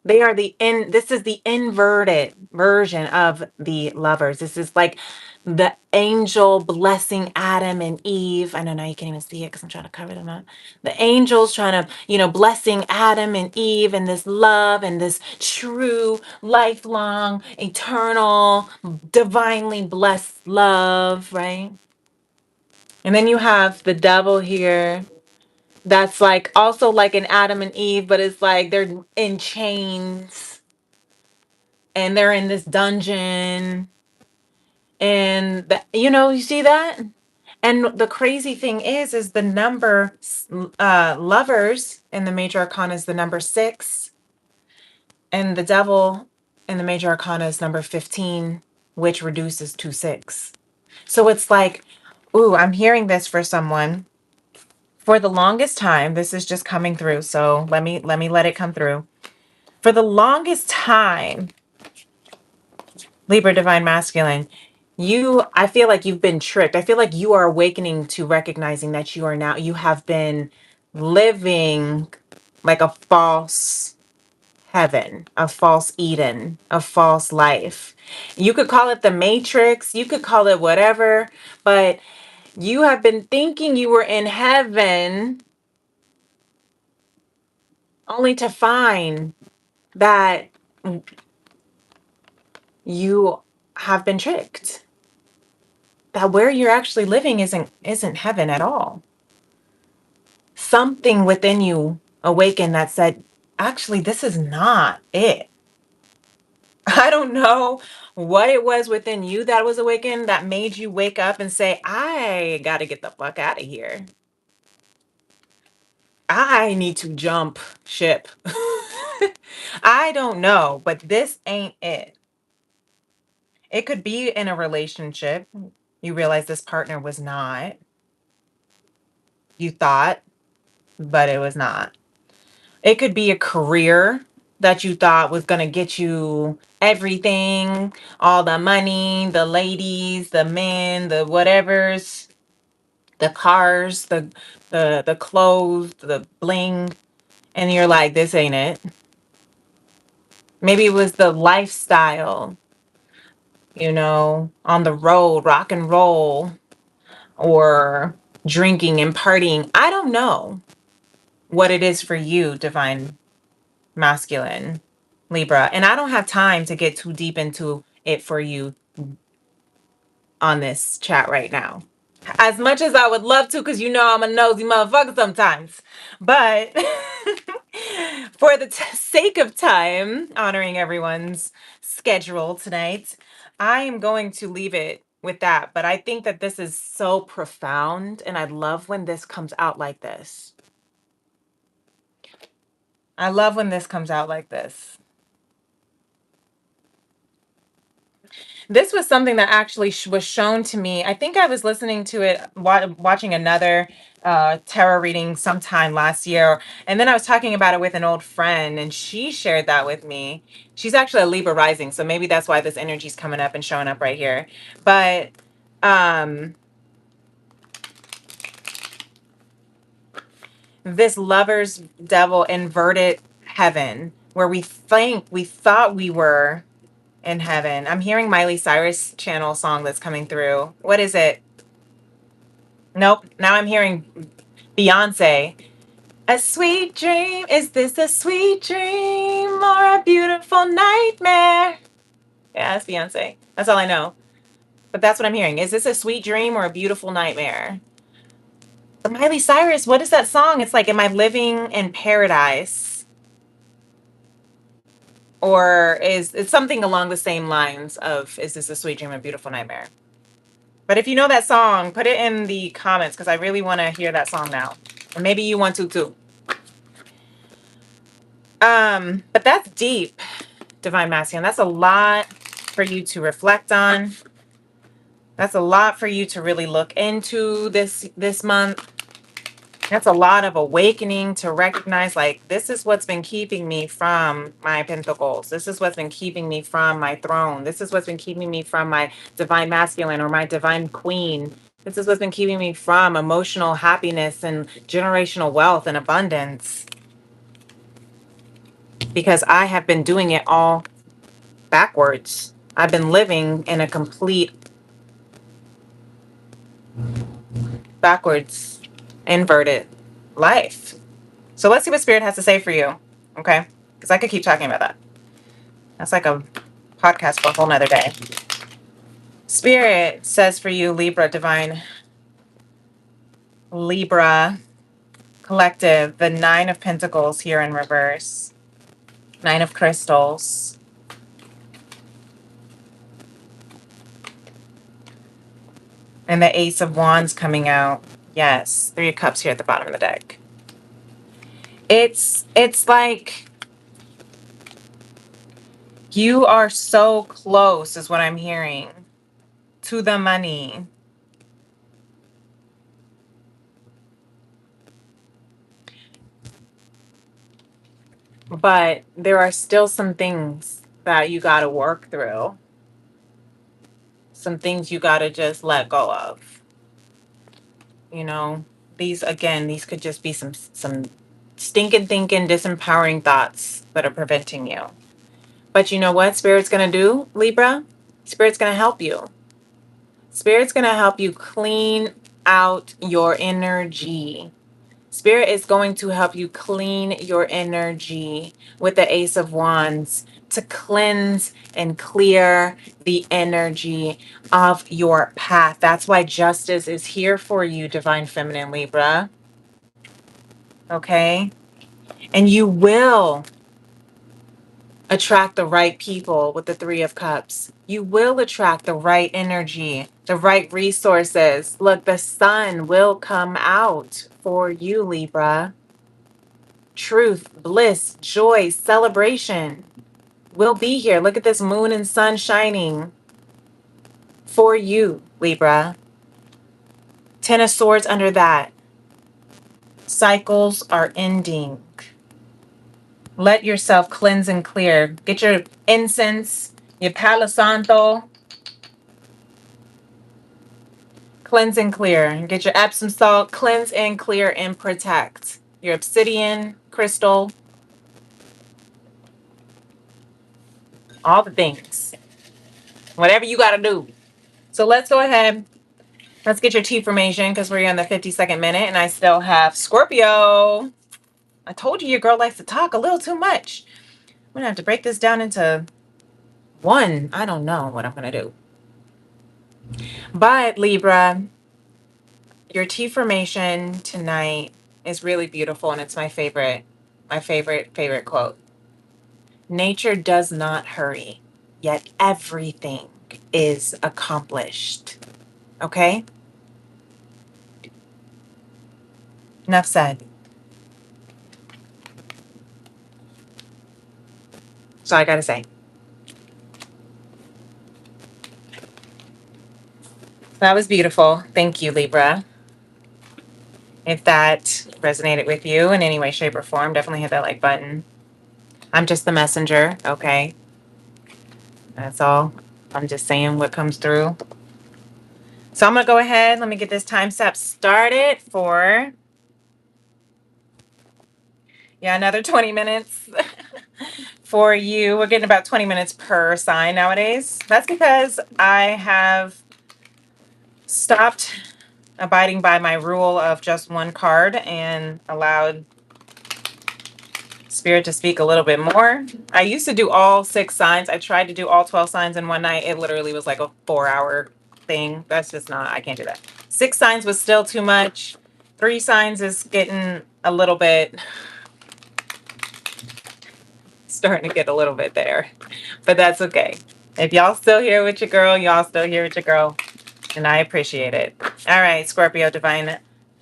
Speaker 1: They are this is the inverted version of the Lovers. This is like the angel blessing Adam and Eve. I know now you can't even see it because I'm trying to cover them up. The angels trying to, blessing Adam and Eve and this love and this true, lifelong, eternal, divinely blessed love, right? And then you have the Devil here. that's like also like an Adam and Eve, but it's like they're in chains and they're in this dungeon. And you see that? And the crazy thing is the number lovers in the major arcana is the number 6, and the devil in the major arcana is number 15, which reduces to 6. So it's like, ooh, I'm hearing this for someone. For the longest time, this is just coming through. So let it come through. For the longest time, Libra Divine Masculine, I feel like you've been tricked. I feel like you are awakening to recognizing that you have been living like a false heaven, a false Eden, a false life. You could call it the Matrix, you could call it whatever, but you have been thinking you were in heaven only to find that you have been tricked. That where you're actually living isn't heaven at all. Something within you awakened that said, actually, this is not it. I don't know what it was within you that was awakened that made you wake up and say, I got to get the fuck out of here. I need to jump ship. I don't know, but this ain't it. It could be in a relationship. You realize this partner was not. You thought, but it was not. It could be a career that you thought was going to get you everything, all the money, the ladies, the men, the whatevers, the cars, the clothes, the bling, and you're like, this ain't it. Maybe it was the lifestyle, on the road, rock and roll, or drinking and partying. I don't know what it is for you, Divine Masculine Libra. And I don't have time to get too deep into it for you on this chat right now. As much as I would love to, because I'm a nosy motherfucker sometimes. But for the sake of time, honoring everyone's schedule tonight, I am going to leave it with that. But I think that this is so profound, and I love when this comes out like this. I love when this comes out like this. This was something that actually was shown to me. I think I was listening to it, watching another tarot reading sometime last year. And then I was talking about it with an old friend, and she shared that with me. She's actually a Libra rising, so maybe that's why this energy is coming up and showing up right here. But this lover's devil inverted heaven, where we thought we were in heaven. I'm hearing Miley Cyrus channel song that's coming through. What is it? Nope. Now I'm hearing Beyonce. A sweet dream. Is this a sweet dream or a beautiful nightmare? Yeah, that's Beyonce. That's all I know. But that's what I'm hearing. Is this a sweet dream or a beautiful nightmare? But Miley Cyrus, what is that song? It's like, am I living in paradise? Or is it something along the same lines of, is this a sweet dream or a beautiful nightmare? But if you know that song, put it in the comments, because I really want to hear that song now. And maybe you want to too. But that's deep, Divine Masculine. That's a lot for you to reflect on. That's a lot for you to really look into this month. That's a lot of awakening to recognize, like, this is what's been keeping me from my pentacles. This is what's been keeping me from my throne. This is what's been keeping me from my Divine Masculine or my Divine Queen. This is what's been keeping me from emotional happiness and generational wealth and abundance. Because I have been doing it all backwards. I've been living in a complete backwards, inverted life. So let's see what Spirit has to say for you, okay? Because I could keep talking about that. That's like a podcast for a whole nother day. Spirit says for you, Libra, Divine Libra, Collective, the Nine of Pentacles here in reverse. Nine of Crystals. And the Ace of Wands coming out. Yes, Three of Cups here at the bottom of the deck. It's like you are so close is what I'm hearing to the money. But there are still some things that you got to work through. Some things you got to just let go of. You know, these could just be some stinking thinking, disempowering thoughts that are preventing you. But you know what Spirit's going to do, Libra? Spirit's going to help you. Spirit's going to help you clean out your energy. Spirit is going to help you clean your energy with the Ace of Wands to cleanse and clear the energy of your path. That's why justice is here for you, Divine Feminine Libra. Okay? And you will attract the right people with the Three of Cups. You will attract the right energy, the right resources. Look, the sun will come out for you, Libra. Truth, bliss, joy, celebration will be here. Look at this moon and sun shining for you, Libra. Ten of Swords under that. Cycles are ending. Let yourself cleanse and clear. Get your incense, your Palo Santo. Cleanse and clear. Get your Epsom salt. Cleanse and clear and protect. Your obsidian, crystal. All the things. Whatever you got to do. So let's go ahead. Let's get your tea formation because we're on the 52nd minute and I still have Scorpio. I told you your girl likes to talk a little too much. I'm going to have to break this down into one. I don't know what I'm going to do. But Libra, your tea formation tonight is really beautiful and it's my favorite quote. Nature does not hurry, yet everything is accomplished. Okay? Enough said. That's all I gotta say. That was beautiful. Thank you, Libra. If that resonated with you in any way, shape, or form, definitely hit that like button. I'm just the messenger, okay? That's all. I'm just saying what comes through. So I'm going to go ahead. Let me get this time step started for, another 20 minutes for you. We're getting about 20 minutes per sign nowadays. That's because I have stopped abiding by my rule of just one card and allowed Spirit to speak a little bit more. I used to do all 6 signs. I tried to do all 12 signs in one night. It literally was like a 4-hour thing. That's just not, I can't do that. 6 signs was still too much. 3 signs is getting a little bit, starting to get a little bit there. But that's okay. If y'all still here with your girl, y'all still here with your girl. And I appreciate it. All right, Scorpio Divine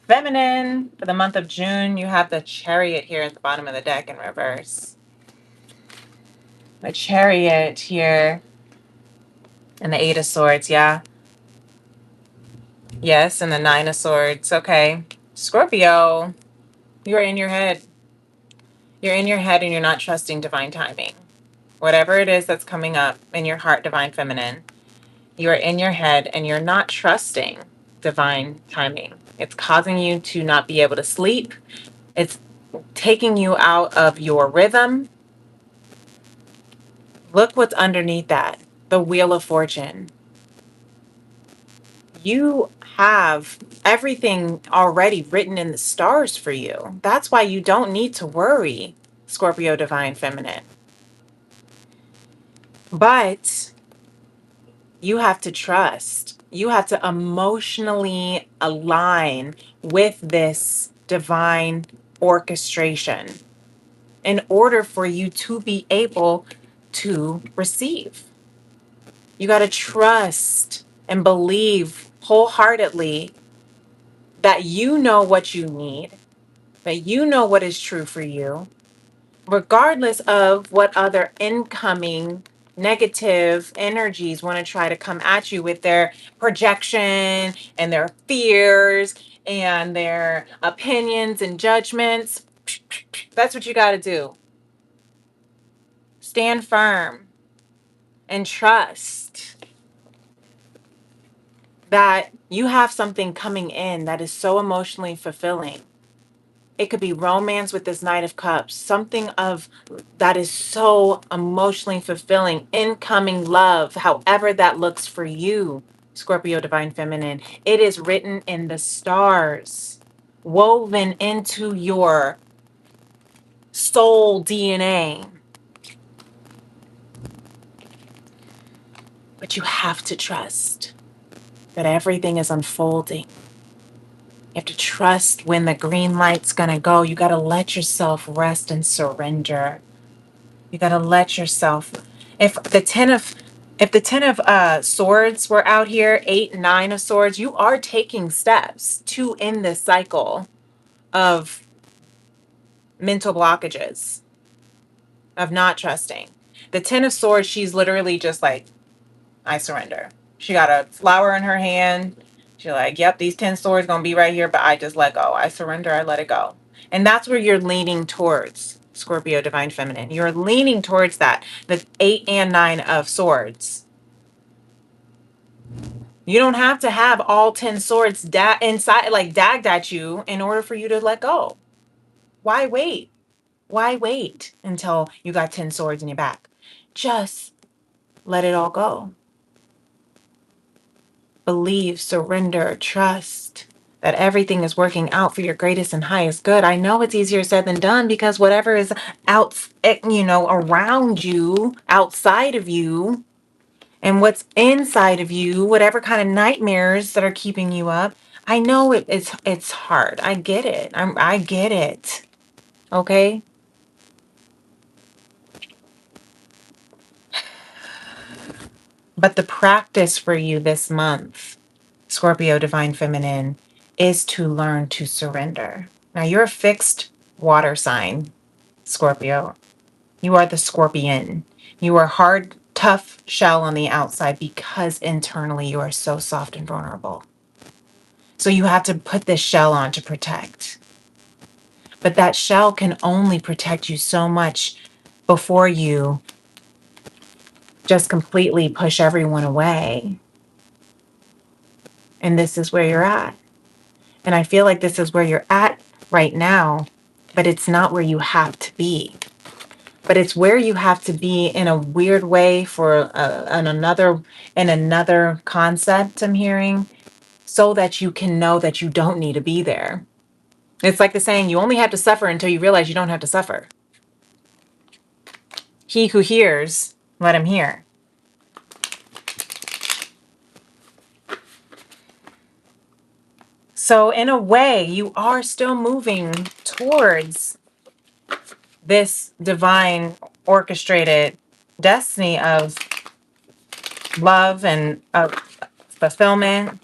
Speaker 1: Feminine. For the month of June, you have the Chariot here at the bottom of the deck in reverse. The Chariot here. And the 8 of Swords, yeah. Yes, and the 9 of Swords. Okay. Scorpio, you're in your head. You're in your head and you're not trusting divine timing. Whatever it is that's coming up in your heart, Divine Feminine, you're in your head and you're not trusting divine timing. It's causing you to not be able to sleep. It's taking you out of your rhythm. Look what's underneath that. The Wheel of Fortune. You have everything already written in the stars for you. That's why you don't need to worry, Scorpio Divine Feminine. But you have to trust. You have to emotionally align with this divine orchestration in order for you to be able to receive. You got to trust and believe wholeheartedly that you know what you need, that you know what is true for you, regardless of what other incoming negative energies want to try to come at you with their projection and their fears and their opinions and judgments. That's what you got to do. Stand firm and trust that you have something coming in that is so emotionally fulfilling. It could be romance with this Knight of Cups, something of that is so emotionally fulfilling, incoming love, however that looks for you, Scorpio Divine Feminine. It is written in the stars, woven into your soul DNA. But you have to trust that everything is unfolding. You have to trust when the green light's gonna go. You gotta let yourself rest and surrender. You gotta let yourself. If the ten of swords were out here, 8, 9 of swords, you are taking steps to end this cycle of mental blockages, of not trusting. The 10 of swords, she's literally just like, I surrender. She got a flower in her hand. She's like, yep, these 10 swords gonna be right here, but I just let go. I surrender, I let it go. And that's where you're leaning towards, Scorpio Divine Feminine. You're leaning towards that, the 8 and 9 of swords. You don't have to have all 10 swords inside, like dagged at you in order for you to let go. Why wait? Why wait until you got 10 swords in your back? Just let it all go. Believe, surrender, trust that everything is working out for your greatest and highest good. I know it's easier said than done because whatever is out, around you, outside of you, and what's inside of you, whatever kind of nightmares that are keeping you up, I know it's hard. I get it. I get it. Okay? But the practice for you this month, Scorpio Divine Feminine, is to learn to surrender. Now, you're a fixed water sign, Scorpio. You are the scorpion. You are hard, tough shell on the outside because internally you are so soft and vulnerable. So you have to put this shell on to protect. But that shell can only protect you so much before you just completely push everyone away. And this is where you're at. And I feel like this is where you're at right now, but it's not where you have to be. But it's where you have to be in a weird way for another concept I'm hearing, so that you can know that you don't need to be there. It's like the saying, you only have to suffer until you realize you don't have to suffer. He who hears, let him hear. So in a way, you are still moving towards this divine orchestrated destiny of love and of fulfillment.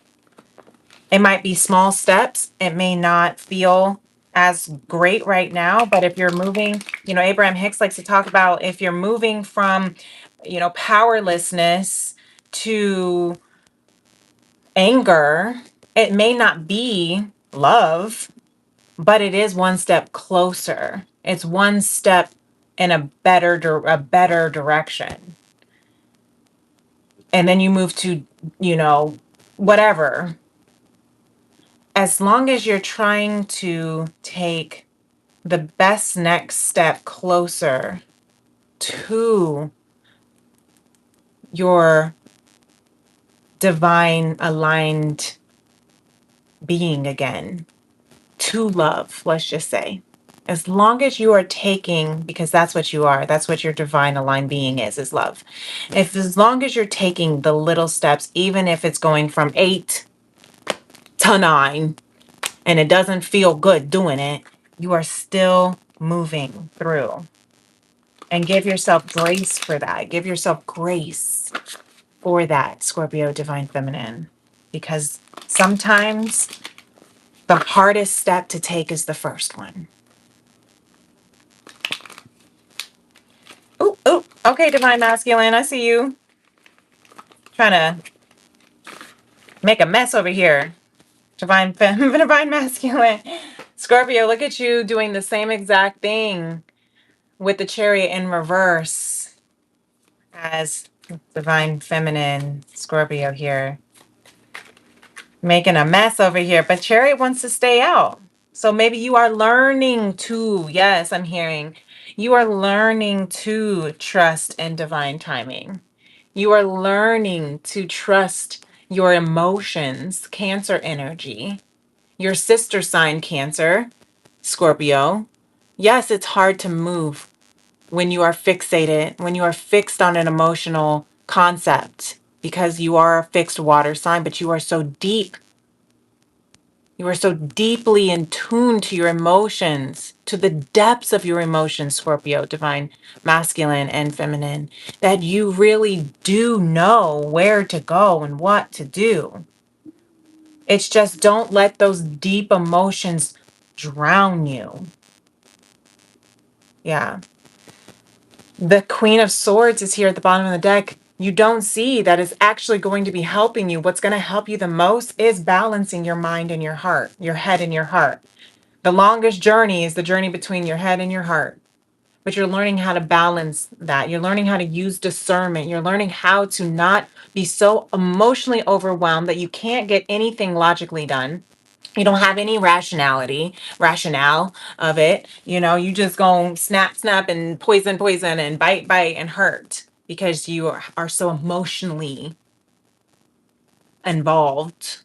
Speaker 1: It might be small steps. It may not feel as great right now, but if you're moving, Abraham Hicks likes to talk about if you're moving from, powerlessness to anger, it may not be love, but it is one step closer. It's one step in a better direction. And then you move to, whatever. As long as you're trying to take the best next step closer to your divine aligned being again, to love, let's just say. As long as you are taking, because that's what you are, that's what your divine aligned being is love. As long as you're taking the little steps, even if it's going from 8 to 9, and it doesn't feel good doing it, you are still moving through. And give yourself grace for that. Give yourself grace for that, Scorpio Divine Feminine. Because sometimes the hardest step to take is the first one. Oh, oh, okay, Divine Masculine, I see you. Trying to make a mess over here. Divine Divine Masculine. Scorpio, look at you doing the same exact thing with the Chariot in reverse as Divine Feminine Scorpio here. Making a mess over here, but Chariot wants to stay out. So maybe you are learning to, yes, I'm hearing, you are learning to trust in divine timing. You are learning to trust your emotions, Cancer energy, your sister sign Cancer, Scorpio. Yes, it's hard to move when you are fixated, when you are fixed on an emotional concept because you are a fixed water sign, but you are so deep. You are so deeply in tune to your emotions, to the depths of your emotions, Scorpio, Divine Masculine and Feminine, that you really do know where to go and what to do. It's just don't let those deep emotions drown you. Yeah. The Queen of Swords is here at the bottom of the deck. You don't see that it's actually going to be helping you. What's going to help you the most is balancing your mind and your heart, your head and your heart. The longest journey is the journey between your head and your heart. But you're learning how to balance that. You're learning how to use discernment. You're learning how to not be so emotionally overwhelmed that you can't get anything logically done. You don't have any rationale of it. You know, you just go snap, snap, and poison, poison, and bite, bite, and hurt because you are so emotionally involved.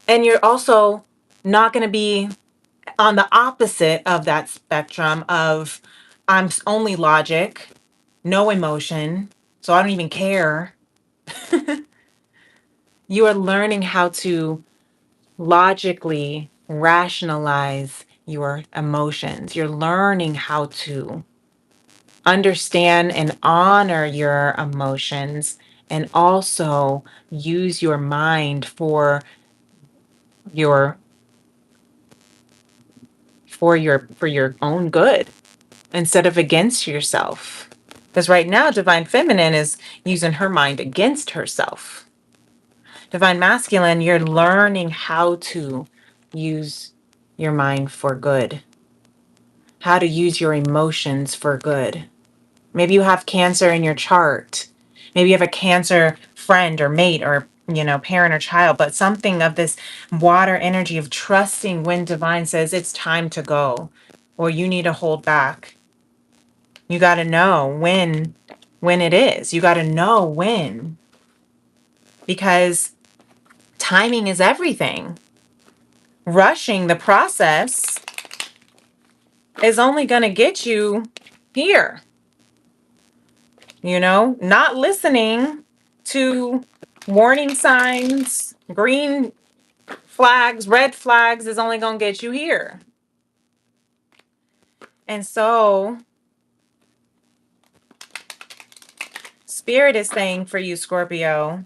Speaker 1: And you're also not going to be on the opposite of that spectrum of only logic, no emotion, so I don't even care. You are learning how to logically rationalize your emotions. You're learning how to understand and honor your emotions and also use your mind for your for your own good instead of against yourself. Because right now, Divine Feminine is using her mind against herself. Divine Masculine, you're learning how to use your mind for good, how to use your emotions for good. Maybe you have Cancer in your chart. Maybe you have a Cancer friend or mate or, parent or child, but something of this water energy of trusting when Divine says it's time to go or you need to hold back. You got to know when it is. You got to know when, because timing is everything. Rushing the process is only going to get you here. Not listening to warning signs, green flags, red flags is only going to get you here. And so Spirit is saying for you, Scorpio,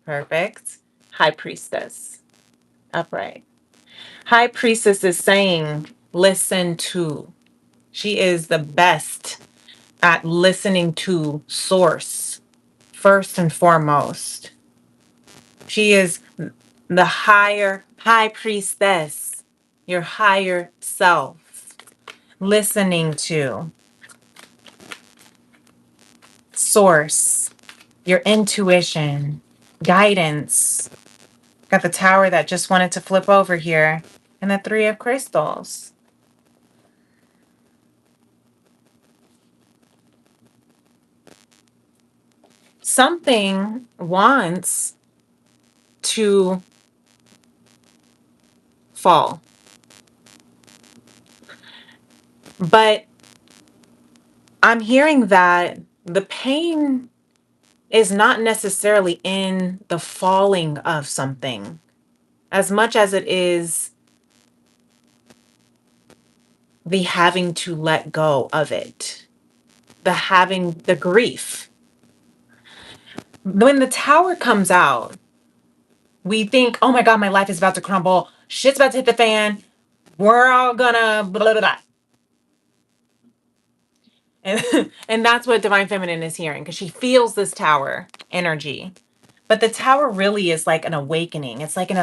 Speaker 1: perfect, High Priestess, upright. High Priestess is saying, listen to. She is the best at listening to source, first and foremost. She is the high priestess, your higher self, listening to source, your intuition, guidance. Got the Tower that just wanted to flip over here, and the Three of Crystals. Something wants to fall. But I'm hearing that the pain is not necessarily in the falling of something. as much as it is the having to let go of it, the having the grief. When the Tower comes out, we think, oh my God, my life is about to crumble. Shit's about to hit the fan. We're all gonna blah, blah, blah. And that's what Divine Feminine is hearing, because she feels this Tower energy. But the Tower really is like an awakening. It's like an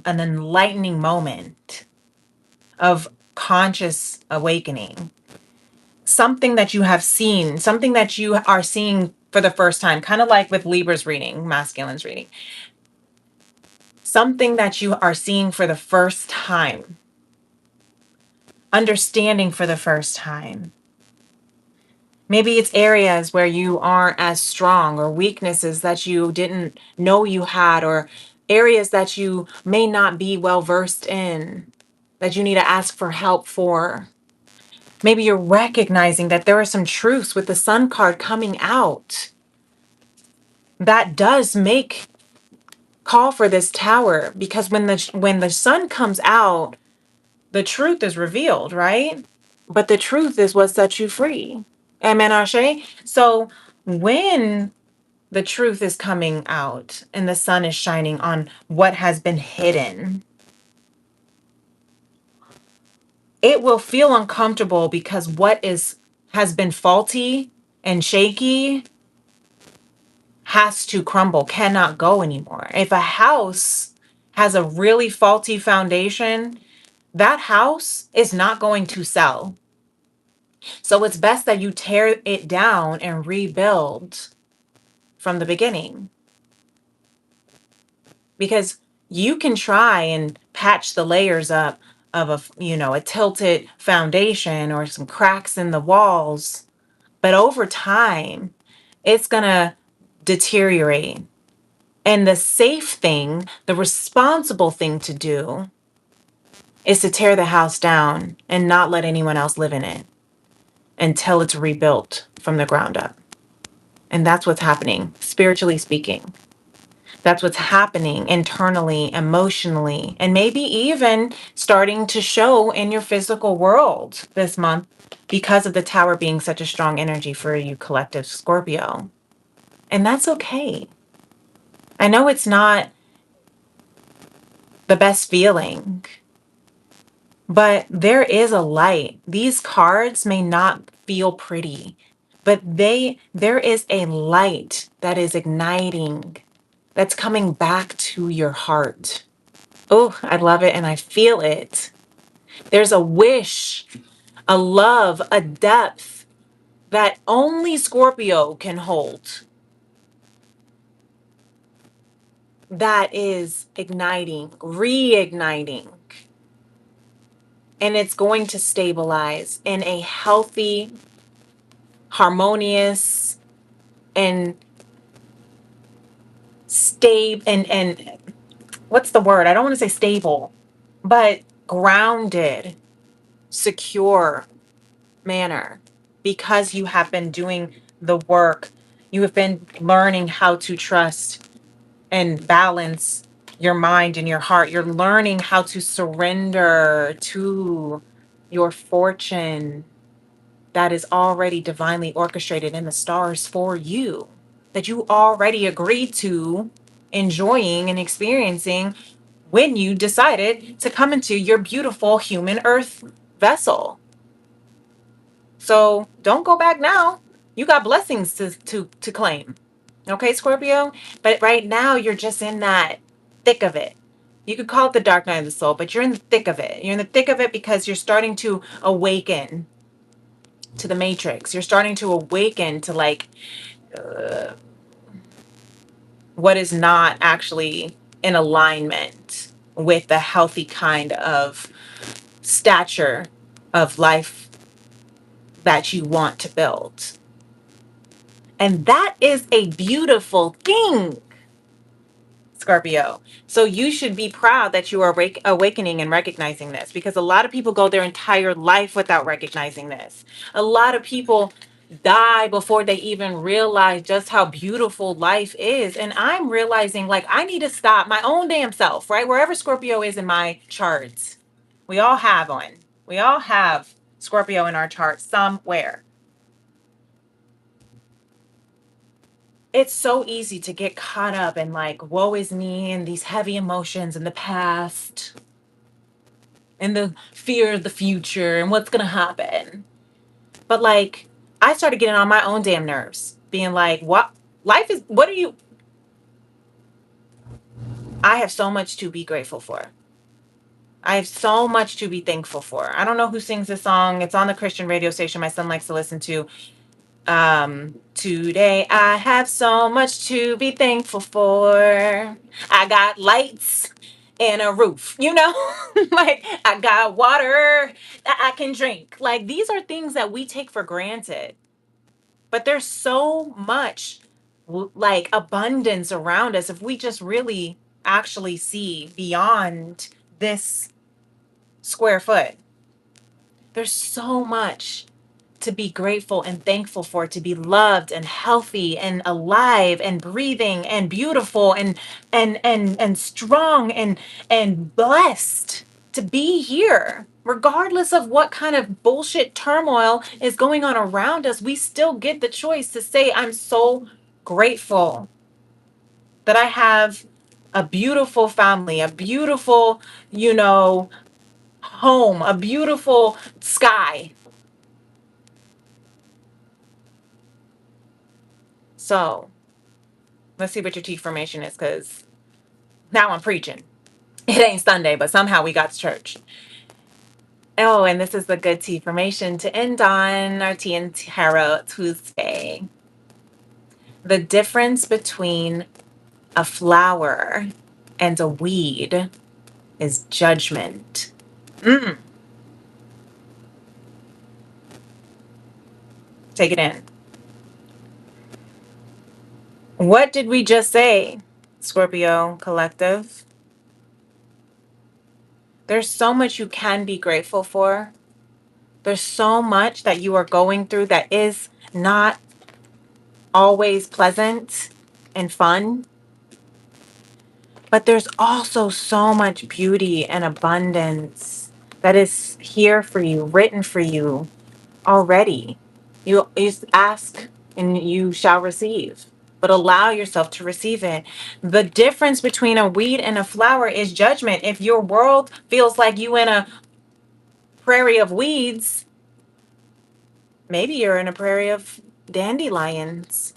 Speaker 1: enlightening moment of conscious awakening. Something that you have seen, something that you are seeing for the first time, kind of like with Libra's reading, masculine's reading. Something that you are seeing for the first time, understanding for the first time. Maybe it's areas where you aren't as strong, or weaknesses that you didn't know you had, or areas that you may not be well versed in, that you need to ask for help for. Maybe you're recognizing that there are some truths with the Sun card coming out that does make call for this Tower, because when the Sun comes out, the truth is revealed, right? But the truth is what sets you free. Amen, Ashe. So when the truth is coming out and the sun is shining on what has been hidden, it will feel uncomfortable, because what has been faulty and shaky has to crumble, cannot go anymore. If a house has a really faulty foundation, that house is not going to sell. So it's best that you tear it down and rebuild from the beginning. Because you can try and patch the layers up of a tilted foundation or some cracks in the walls, but over time it's going to deteriorate. And the safe thing, the responsible thing to do, is to tear the house down and not let anyone else live in it until it's rebuilt from the ground up. And that's what's happening, spiritually speaking. That's what's happening internally, emotionally, and maybe even starting to show in your physical world this month, because of the Tower being such a strong energy for you collective Scorpio. And that's okay. I know it's not the best feeling, but there is a light. These cards may not feel pretty, but there is a light that is igniting, that's coming back to your heart. Oh, I love it and I feel it. There's a wish, a love, a depth that only Scorpio can hold, that is igniting, reigniting. And it's going to stabilize in a healthy, harmonious, and stable, and what's the word? I don't want to say stable, but grounded, secure manner, because you have been doing the work. You have been learning how to trust and balance your mind and your heart. You're learning how to surrender to your fortune that is already divinely orchestrated in the stars for you, that you already agreed to enjoying and experiencing when you decided to come into your beautiful human earth vessel. So don't go back now. You got blessings to claim. Okay, Scorpio? But right now you're just in that thick of it. You could call it the dark night of the soul, but you're in the thick of it. You're in the thick of it because you're starting to awaken to the matrix. You're starting to awaken to what is not actually in alignment with the healthy kind of stature of life that you want to build. And that is a beautiful thing, Scorpio. So you should be proud that you are awakening and recognizing this, because a lot of people go their entire life without recognizing this. A lot of people die before they even realize just how beautiful life is. And I'm realizing, like, I need to stop my own damn self, right? Wherever Scorpio is in my charts, we all have one. We all have Scorpio in our chart somewhere. It's so easy to get caught up in, like, woe is me and these heavy emotions in the past and the fear of the future and what's going to happen. But, like, I started getting on my own damn nerves, being like, what? Life is, what are you? I have so much to be grateful for. I have so much to be thankful for. I don't know who sings this song. It's on the Christian radio station my son likes to listen to. Today I have so much to be thankful for. I got lights and a roof, you know? Like, I got water that I can drink. Like, these are things that we take for granted. But there's so much like abundance around us if we just really actually see beyond this square foot. There's so much to be grateful and thankful for, to be loved and healthy and alive and breathing and beautiful and strong and blessed to be here. Regardless of what kind of bullshit turmoil is going on around us, we still get the choice to say, I'm so grateful that I have a beautiful family, a beautiful, home, a beautiful sky. So let's see what your T formation is, because now I'm preaching. It ain't Sunday, but somehow we got to church. Oh, and this is the good T formation to end on our Tea and Tarot Tuesday. The difference between a flower and a weed is judgment. Take it in. What did we just say, Scorpio Collective? There's so much you can be grateful for. There's so much that you are going through that is not always pleasant and fun. But there's also so much beauty and abundance that is here for you, written for you already. You just ask and you shall receive, but allow yourself to receive it. The difference between a weed and a flower is judgment. If your world feels like you in a prairie of weeds, maybe you're in a prairie of dandelions.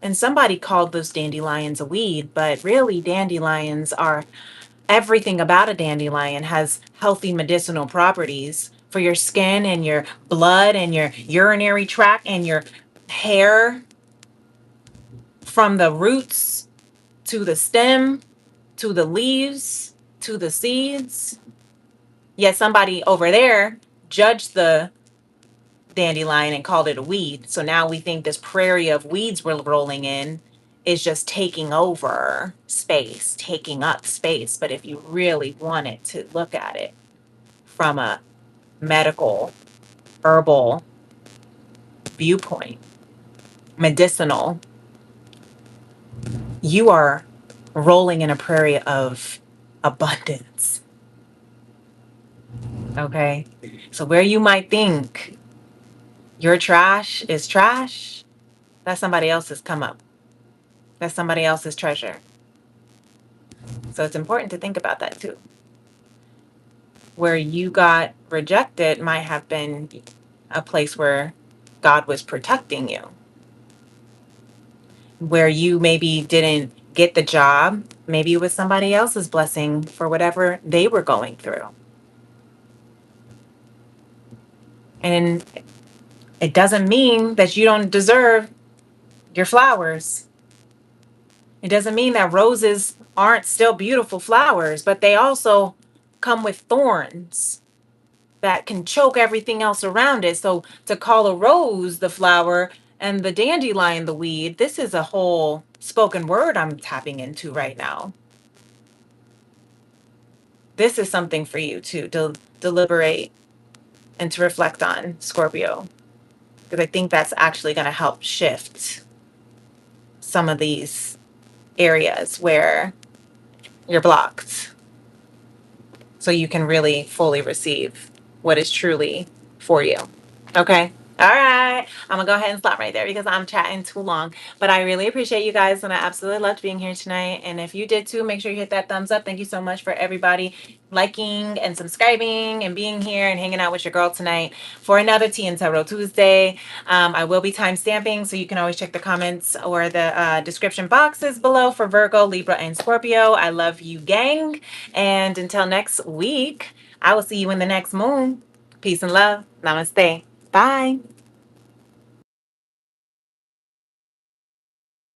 Speaker 1: And somebody called those dandelions a weed, but really dandelions are everything about a dandelion has healthy medicinal properties for your skin and your blood and your urinary tract and your hair, from the roots to the stem to the leaves to the seeds. Yet somebody over there judged the dandelion and called it a weed. So now we think this prairie of weeds we're rolling in is just taking over space, taking up space. But if you really wanted to look at it from a medical, herbal viewpoint, medicinal, you are rolling in a prairie of abundance. Okay? So where you might think your trash is trash, that's somebody else's come up. That's somebody else's treasure. So it's important to think about that too. Where you got rejected might have been a place where God was protecting you. Where you maybe didn't get the job, maybe it was somebody else's blessing for whatever they were going through. And it doesn't mean that you don't deserve your flowers. It doesn't mean that roses aren't still beautiful flowers, but they also come with thorns that can choke everything else around it. So to call a rose the flower and the dandelion the weed, this is a whole spoken word I'm tapping into right now. This is something for you to deliberate and to reflect on, Scorpio. because I think that's actually going to help shift some of these areas where you're blocked, so you can really fully receive what is truly for you. Okay. All right. I'm going to go ahead and stop right there because I'm chatting too long. But I really appreciate you guys, and I absolutely loved being here tonight. And if you did too, make sure you hit that thumbs up. Thank you so much for everybody liking and subscribing and being here and hanging out with your girl tonight for another Tea and Tarot Tuesday. I will be time stamping, so you can always check the comments or the description boxes below for Virgo, Libra, and Scorpio. I love you, gang. And until next week, I will see you in the next moon. Peace and love. Namaste. Bye.